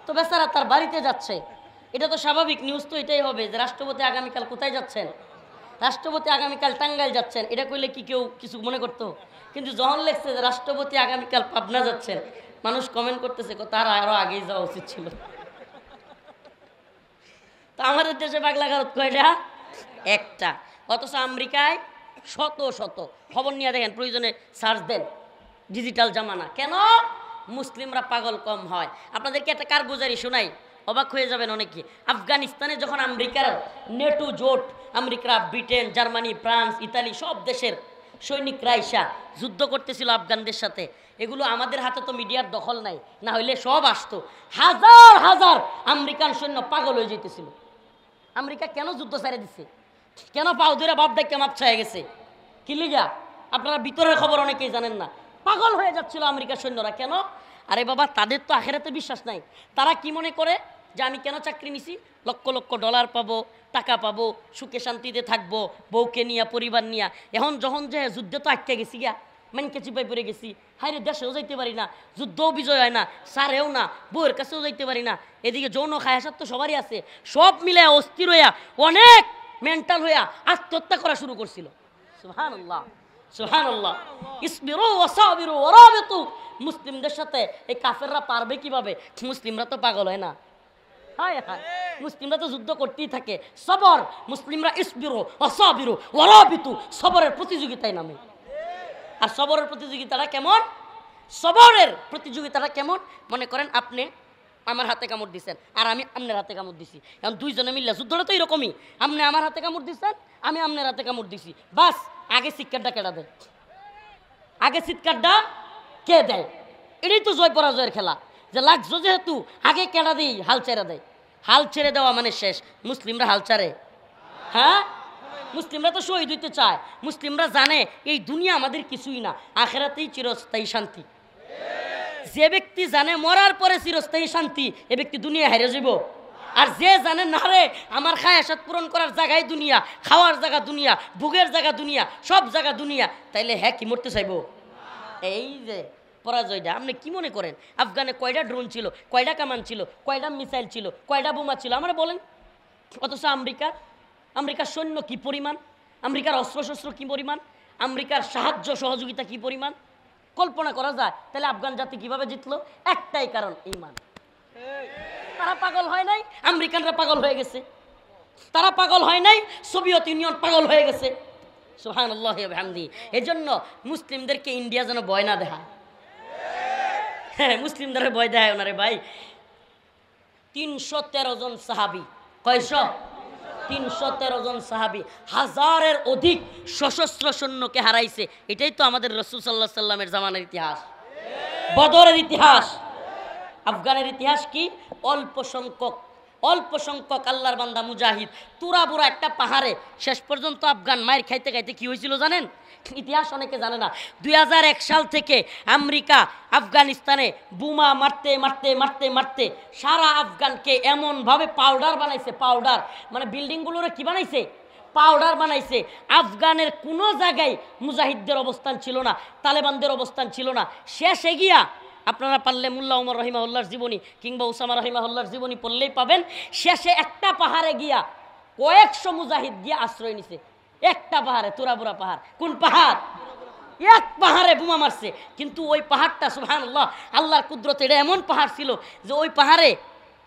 তো বেচারা তার বাড়িতে যাচ্ছে, এটা তো স্বাভাবিক, নিউজ তো এটাই হবে যে রাষ্ট্রপতি আগামীকাল কোথায় যাচ্ছেন, রাষ্ট্রপতি আগামীকাল টাঙ্গাইল যাচ্ছেন। এটা কইলে কি কেউ কিছু মনে করতো? কিন্তু যখন লেখছে যে রাষ্ট্রপতি আগামীকাল পাবনা যাচ্ছেন, মানুষ কমেন্ট করতেছে তার আরো আগেই যাওয়া উচিত ছিল। তো আমাদের দেশে পাগলাগারত কয়টা? একটা। অথচ আমেরিকায় শত শত। খবর নিয়ে দেখেন, প্রয়োজনে সার্চ দেন, ডিজিটাল জামানা। কেন? মুসলিমরা পাগল কম হয়। আপনাদেরকে একটা কারগুজারি শোনাই, অবাক হয়ে যাবেন অনেকে। আফগানিস্তানে যখন আমেরিকার নেটো জোট, America, Britain, Germany, France, Italy সব দেশের সৈনিকরা আইসা যুদ্ধ করতেছিল আফগানদের সাথে, এগুলো আমাদের হাতে তো মিডিয়ার দখল নাই, না হইলে সব আসতো। হাজার হাজার আমেরিকান সৈন্য পাগল হয়ে যেতেছিল। আমেরিকা কেন যুদ্ধ ছেড়ে দিচ্ছে? কেন পাও ধরে বাপ ডাক্কে মাপ ছায় গেছে? কি লিগা? আপনারা ভিতরের খবর অনেকেই জানেন না। পাগল হয়ে যাচ্ছিল আমেরিকার সৈন্যরা। কেন? আরে বাবা, তাদের তো আখেরাতে বিশ্বাস নাই। তারা কি মনে করে যে আমি কেন চাকরি নিছি, লক্ষ লক্ষ ডলার পাবো, টাকা পাবো, সুখে শান্তিতে থাকবো, বউকে নিয়ে, পরিবার নিয়ে। এখন যখন যে যুদ্ধে তো আটকে গেছি গিয়া, মানকে চিপাই পড়ে গেছি, হাইরে দেশেও যাইতে পারি না, যুদ্ধও বিজয় হয় না, সারেও না, বউয়ের কাছেও যাইতে পারি না, এদিকে যৌন খায়াসাত তো সবারই আছে, সব মিলে অস্থির হইয়া, অনেক মেন্টাল হইয়া আত্মহত্যা করা শুরু করছিল। সুবহানাল্লাহ, সুবহানাল্লাহ। ইসবিরু ওয়াসাবিরু ওয়ারাবিতু। মুসলিমদের সাথে এই কাফেররা পারবে কিভাবে? মুসলিমরা তো পাগল হয় না। হায় হায়, মুসলিমরা তো যুদ্ধ করতেই থাকে। সবর, মুসলিমরা ইসবিরু ওয়াসাবিরু ওয়ারাবিতু, সবরের প্রতিযোগিতায় নামে। আর সবরের প্রতিযোগিতাটা কেমন? সবরের প্রতিযোগিতাটা কেমন? মনে করেন আপনি আমার হাতে কামড় দিচ্ছেন আর আমি আপনার হাতে কামড় দিছি, এখন দুইজনে মিললে যুদ্ধটা তো এরকমই। আপনি আমার হাতে কামড় দিচ্ছেন, আমি আপনার হাতে কামড় দিছি, বাস আগে চিৎকারটা কেডা দেয়? আগে চিৎকারটা কে দেয়? এটাই তো জয় পরাজয়ের খেলা, যে লাগছো যেহেতু আগে কেডা দিই, হাল ছেড়ে দেয়। হাল ছেড়ে দেওয়া মানে শেষ। মুসলিমরা হাল ছাড়ে? হ্যাঁ, মুসলিমরা তো শহীদ হইতে চায়। মুসলিমরা জানে এই দুনিয়া আমাদের কিছুই না, আখেরাতেই চিরস্থায়ী শান্তি। যে ব্যক্তি জানে মরার পরে চিরস্থায়ী শান্তি, এ ব্যক্তি দুনিয়া হেরে যাব। আর যে জানে না রে আমার খায়াসাত পূরণ করার জায়গায় দুনিয়া, খাওয়ার জায়গা দুনিয়া, ভোগের জায়গা দুনিয়া, সব জায়গা দুনিয়া, তাইলে হ্যাঁ কি মরতে চাইব? এই যে পরাজয়টা। আপনি কি মনে করেন আফগানে কয়টা ড্রোন ছিল, কয়টা কামান ছিল, কয়টা মিসাইল ছিল, কয়টা বোমা ছিল? আমরা বলেন। অথচ আমেরিকার সৈন্য কি পরিমাণ, আমেরিকার অস্ত্রশস্ত্র কি পরিমাণ, আমেরিকার সাহায্য সহযোগিতা কি পরিমাণ, কল্পনা করা যায়? তাহলে আফগান জাতি কিভাবে জিতলো? একটাই কারণ, ঈমান। তারা পাগল হয় নাই, আমেরিকানরা পাগল হয়ে গেছে। তারা পাগল হয় নাই, সোভিয়েত ইউনিয়ন পাগল হয়ে গেছে। সুবহানাল্লাহি ওয়া বিহামদিহি। এজন্য মুসলিমদেরকে ইন্ডিয়া যেন ভয় না দেখায়। হ্যাঁ, মুসলিমদের ভয় দেখায় না রে ভাই। 313 জন সাহাবী। কয়শ? 313 জন সাহাবী, হাজারের অধিক সশস্ত্র সৈন্যকে হারাইছে। এটাই তো আমাদের রাসূল সাল্লাল্লাহু আলাইহি সাল্লামের জামানার ইতিহাস, বদরের ইতিহাস। আফগানের ইতিহাস কি? অল্প সংখ্যক আল্লাহর বান্দা মুজাহিদ, তুরা বুড়া একটা পাহাড়ে। শেষ পর্যন্ত আফগান মায়ের খাইতে খাইতে কি হয়েছিল জানেন? ইতিহাস অনেকে জানে না। 2001 সাল থেকে আমেরিকা আফগানিস্তানে বোমা মারতে মারতে মারতে মারতে সারা আফগানকে এমনভাবে পাউডার বানাইছে, পাউডার মানে বিল্ডিংগুলোরে কি বানাইছে? পাউডার বানাইছে। আফগানের কোনো জায়গায় মুজাহিদদের অবস্থান ছিল না, তালেবানদের অবস্থান ছিল না। শেষে গিয়া আপনারা পারলে মোল্লা ওমর রহিমাহুল্লাহর জীবনী কিংবা উসামা রহিমাহুল্লাহর জীবনী পড়লেই পাবেন, শেষে একটা পাহাড়ে গিয়া কয়েকশো মুজাহিদ গিয়া আশ্রয় নিছে। একটা পাহাড়ে, তুরাবুরা পাহাড়। কোন পাহাড়? এক পাহাড়ে বোমা মারছে। কিন্তু ওই পাহাড়টা সুবহানাল্লাহ, আল্লাহর কুদরত, এটা এমন পাহাড় ছিল যে ওই পাহাড়ে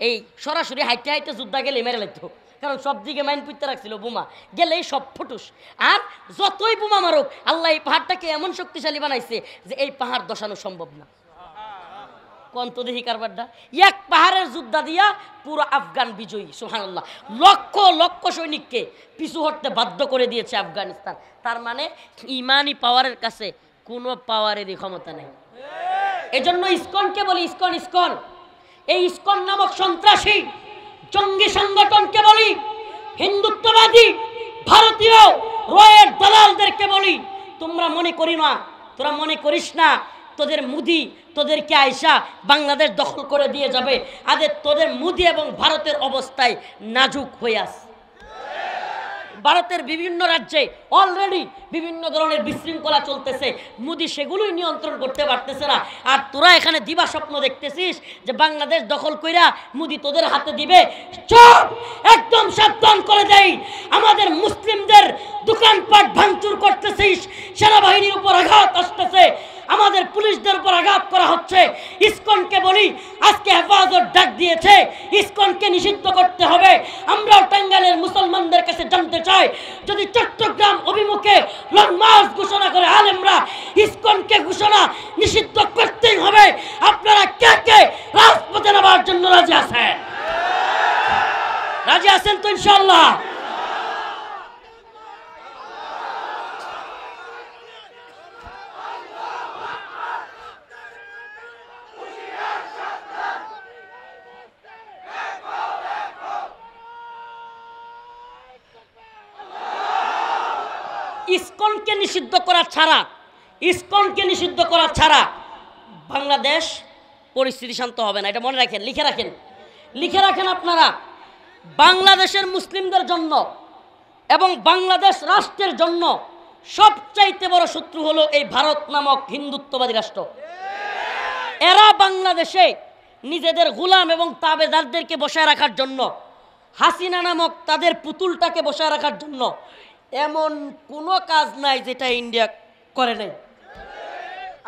এই সরাসরি হাইটে হাইটে যুদ্ধা গেলে মেরে লাগতো, কারণ সব দিকে মাইন পুঁতে রাখছিল বোমা, গেলেই সব ফুটুস। আর যতই বোমা মারুক, আল্লাহ এই পাহাড়টাকে এমন শক্তিশালী বানাইছে যে এই পাহাড় ধসানো সম্ভব না। কন্ত দেখি কারবারটা, এক পাহাড়ের যুদ্ধা দিয়া পুরো আফগান বিজয়ী। সুবহানাল্লাহ, লক্ষ লক্ষ সৈনিককে পিছু হটতে বাধ্য করে দিয়েছে আফগানিস্তান। তার মানে ইমানি পাওয়ারের কাছে কোনো পাওয়ারেরই ক্ষমতা নেই। এজন্য ইসকনকে বলি ইসকন, ইসকন এই ইসকন নামক সন্ত্রাসী জঙ্গি সংগঠনকে বলি, হিন্দুত্ববাদী ভারতীয় রয়ের দালালদেরকে বলি, তোমরা মনে করি না, তোরা মনে করিস না তোদের মুদি তোদেরকে আইসা বাংলাদেশ দখল করে দিয়ে যাবে। আদের তোদের মুদি এবং ভারতের অবস্থায় নাজুক হয়ে আছে। ভারতের বিভিন্ন রাজ্যে অলরেডি বিভিন্ন ধরনের বিশৃঙ্খলা চলতেছে, মুদি সেগুলোই নিয়ন্ত্রণ করতে পারতেছে না। আর তোরা এখানে দিবা স্বপ্ন দেখতেছিস যে বাংলাদেশ দখল কইরা মুদি তোদের হাতে দিবে। চুপ, একদম সাবধান করে দেই, আমাদের মুসলিমদের দোকানপাট ভাঙচুর করতেছিস, সেনাবাহিনীর উপর আঘাত আসতেছে, আমাদের পুলিশদের উপর আঘাত করা হচ্ছে। ইসকনকে বলি, আজকে হেফাজত ডাক দিয়েছে, ইসকনকে নিষিদ্ধ করতে হবে। আমরাও টাঙ্গাইলের মুসলমানদের কাছে জানতে চাই, যদি চট্টগ্রাম অভিমুখে লং মার্চ ঘোষণা করে আলেমরা, ইসকনকে ঘোষণা নিষিদ্ধ করতেই হবে। আপনারা কে কে রাজপথে নামার জন্য রাজি আছেন? রাজি আছেন তো ইনশাআল্লাহ? ইসকনকে নিষিদ্ধ করা ছাড়া, ইসকনকে নিষিদ্ধ করা ছাড়া বাংলাদেশ পরিস্থিতি শান্ত হবে না। এটা মনে রাখেন, লিখে রাখেন, লিখে রাখেন আপনারা। বাংলাদেশের মুসলিমদের জন্য এবং বাংলাদেশ রাষ্ট্রের জন্য সবচাইতে বড় শত্রু হলো এই ভারত নামক হিন্দুত্ববাদী রাষ্ট্র। এরা বাংলাদেশে নিজেদের গোলাম এবং তাবেদারদেরকে বসায় রাখার জন্য, হাসিনা নামক তাদের পুতুলটাকে বসায় রাখার জন্য এমন কোনো কাজ নাই যেটা ইন্ডিয়া করে নাই।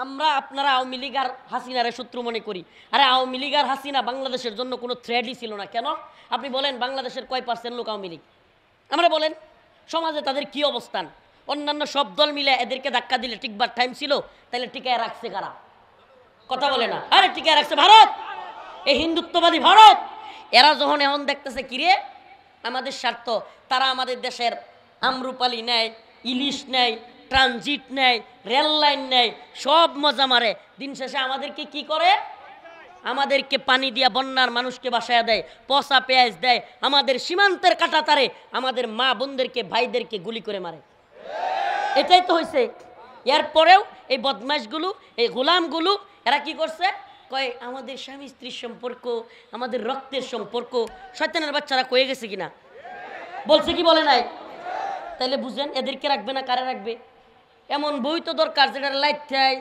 আমরা আপনারা আওয়ামী লীগ আর হাসিনারে শত্রু মনে করি। আরে আওয়ামী লীগ আর হাসিনা বাংলাদেশের জন্য কোনো থ্রেডই ছিল না। কেন? আপনি বলেন বাংলাদেশের কয় পার্সেন্ট লোক আওয়ামী লীগ? আমরা বলেন সমাজে তাদের কি অবস্থান? অন্যান্য সব দল মিলে এদেরকে ধাক্কা দিলে টিকবার টাইম ছিল, তাহলে টিকায় রাখছে কারা? কথা বলে না। আরে টিকায় রাখছে ভারত, এই হিন্দুত্ববাদী ভারত। এরা যখন এখন দেখতেছে কিরে আমাদের স্বার্থ, তারা আমাদের দেশের আমরুপালি নেয়, ইলিশ নেয়, ট্রানজিট নেয়, রেল লাইন নেয়, সব মজা মারে। দিন শেষে আমাদেরকে কি করে? আমাদেরকে পানি দিয়া বন্যার মানুষকে বাসায় দেয়, পচা পেঁয়াজ দেয়, আমাদের সীমান্তের কাটা তারে আমাদের মা বোনদেরকে ভাইদেরকে গুলি করে মারে। এটাই তো হয়েছে। এরপরেও এই বদমাইশগুলো, এই গোলামগুলো, এরা কি করছে? কয় আমাদের স্বামী স্ত্রীর সম্পর্ক, আমাদের রক্তের সম্পর্ক। শয়তানের বাচ্চারা কয়ে গেছে কিনা? বলছে কি বলে নাই? তাইলে বুঝেন এদেরকে রাখবে না কারে রাখবে? এমন বই তো দরকার যেটা লাইট খায়,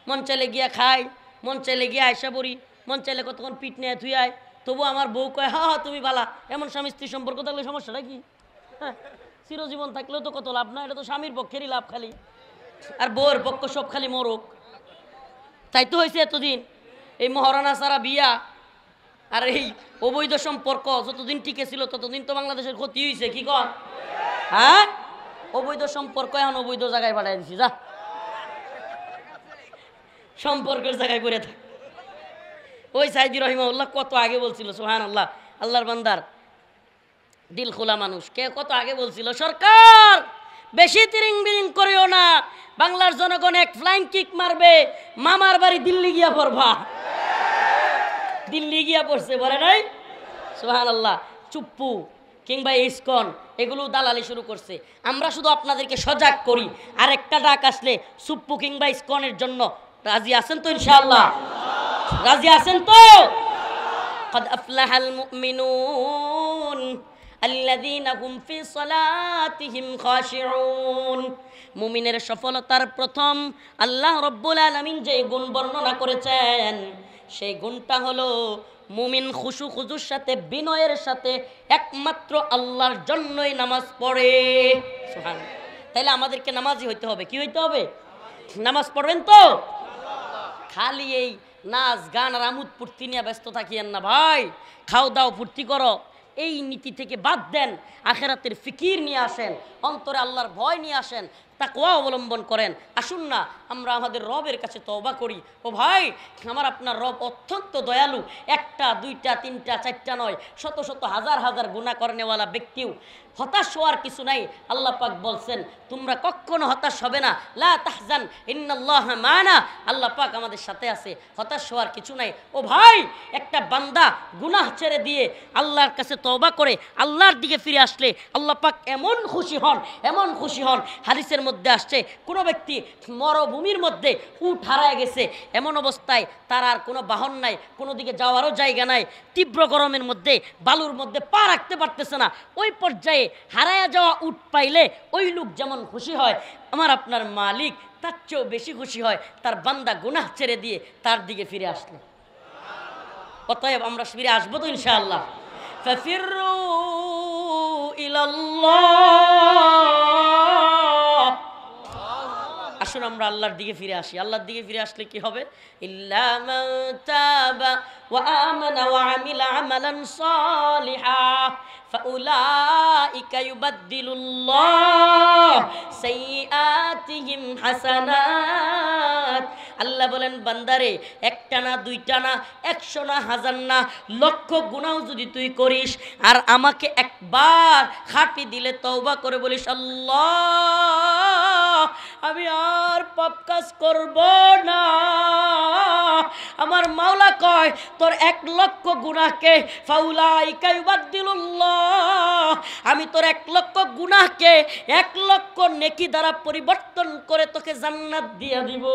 মন চাইলে গিয়া খায়, মন চাইলে গিয়া আয়সা পড়ি, মন চাইলে কতক্ষণ পিঠ নিয়ে ধুই আয়। তবু আমার বউ কয় হা হা তুমি বালা। এমন স্বামী স্ত্রীর সম্পর্ক থাকলে সমস্যাটা কি? হ্যাঁ, চিরজীবন থাকলেও তো কত লাভ না, এটা তো স্বামীর পক্ষেরই লাভ খালি, আর বউয়ের পক্ষ সব খালি মরক। তাই তো হয়েছে এতদিন এই মহারানা সারা বিয়া আর এই অবৈধ সম্পর্ক যতদিন টিকে ছিল ততদিন তো বাংলাদেশের ক্ষতি হয়েছে। কি কর? হ্যাঁ, অবৈধ সম্পর্ক এখন অবৈধ জায়গায় পাঠাই দিছি, যা সম্পর্কের জায়গায় করে থাক। ওই সাইদি রহিমাউল্লাহ কত আগে বলছিল, সুবহানাল্লাহ, আল্লাহর বান্দার দিল খোলা মানুষ, কে কত আগে বলছিল, সরকার বেশি তিরিং বিরিং করিও না, বাংলার জনগণ এক ফ্লাইং কিক মারবে, মামার বাড়ি দিল্লি গিয়া পড়বা। দিল্লি গিয়া পড়ছে, বলে নাই? সুবহানাল্লাহ। চুপ্পু কিংবা ইসকন এগুলো দালালি শুরু করছে। আমরা শুধু আপনাদেরকে সজাগ করি, আর একটা ডাক আসলে চুপ্পু কিংবা ইসকনের জন্য রাজি আছেন তো? ইনশাআল্লাহ রাজি আছেন তো? قد أفلح المؤمنون الذين هم في صلاتهم خاشعون। মুমিনের সফলতার প্রথম আল্লাহ রব্বুল আলামিন যে গুণ বর্ণনা করেছেন, সেই গুণটা হলো মুমিন খুশু খুজুর সাথে, বিনয়ের সাথে একমাত্র আল্লাহর জন্যই নামাজ পড়ে। সুবহানাল্লাহ। তাইলে আমাদেরকে নামাজি হইতে হবে। কি হইতে হবে? নামাজ পড়বেন তো? খালি এই নাচ গান আর আমোদ ফুর্তি নিয়ে ব্যস্ত থাকিয়েন না ভাই। খাও দাও ফুর্তি করো, এই নীতি থেকে বাদ দেন। আখেরাতের ফিকির নিয়ে আসেন, অন্তরে আল্লাহর ভয় নিয়ে আসেন, তাকওয়া অবলম্বন করেন। আসুন না আমরা আমাদের রবের কাছে তওবা করি। ও ভাই, আমার আপনার রব অত্যন্ত দয়ালু। একটা দুইটা তিনটা চারটা নয়, শত শত হাজার হাজার গুনাহ করেনেওয়ালা ব্যক্তিও হতাশ হওয়ার কিছু নাই। আল্লাহ পাক বলছেন তোমরা কখনো হতাশ হবে না, লা তাহজান ইন্নাল্লাহা মানা, আল্লাহ পাক আমাদের সাথে আছে, হতাশ হওয়ার কিছু নাই। ও ভাই, একটা বান্দা গুনাহ ছেড়ে দিয়ে আল্লাহর কাছে তওবা করে আল্লাহর দিকে ফিরে আসলে আল্লাহ পাক এমন খুশি হন, এমন খুশি হন। হাদিসের মধ্যে আসছে কোনো ব্যক্তি মরুভূমির মধ্যে উট হারায় গেছে, এমন অবস্থায় তার আর কোনো বাহন নাই, কোনো দিকে যাওয়ারও জায়গা নাই, তীব্র গরমের মধ্যে বালুর মধ্যে পা রাখতে পারতেছে না, ওই পর্যায়ে হারায়া যাওয়া উট পাইলে ওই লোক যেমন খুশি হয়, আমার আপনার মালিক তার চেয়েও বেশি খুশি হয় তার বান্দা গুনাহ ছেড়ে দিয়ে তার দিকে ফিরে আসলে। অতএব আমরা ফিরে আসবো তো ইনশাআল্লাহ। ফাফিরু ইলাল্লাহ, আসুন আমরা আল্লাহর দিকে ফিরে আসি। আল্লাহর দিকে ফিরে আসলে কি হবে? ইল্লা মান তাবা ওয়া আমানা ওয়া আমিলা আমালান সালিহা ফাউলাইকা ইউবাদদিলুল্লাহ সাইয়্যাতিহিম হাসানাত। আল্লাহ বলেন বান্দারে, একটা না দুইটা না, 100 না, 1000 না, লক্ষ গুনাহ যদি তুই করিস আর আমাকে একবার খাঁটি দিলে তওবা করে বলিস আল্লাহ আমি আর পাপ কাজ করব না, আমার মাওলা কয় তোর 1 লক্ষ গুনাহকে ফাউলাইকা ইউবাদদিলুল্লাহ, আমি তোর 1 লক্ষ গুনাহকে 1 লক্ষ নেকি দ্বারা পরিবর্তন করে তোকে জান্নাত দিয়ে দিব।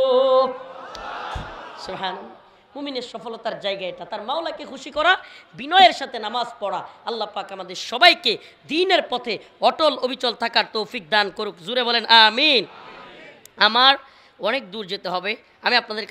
সুবহানাল্লাহ। মুমিনের সফলতার জায়গা এটা, তার মাওলাকে খুশি করা, বিনয়ের সাথে নামাজ পড়া। আল্লাহ পাক আমাদের সবাইকে দ্বীনের পথে অটল অবিচল থাকার তৌফিক দান করুক। জুড়ে বলেন আমিন। আমার অনেক দূর যেতে হবে, আমি আপনাদের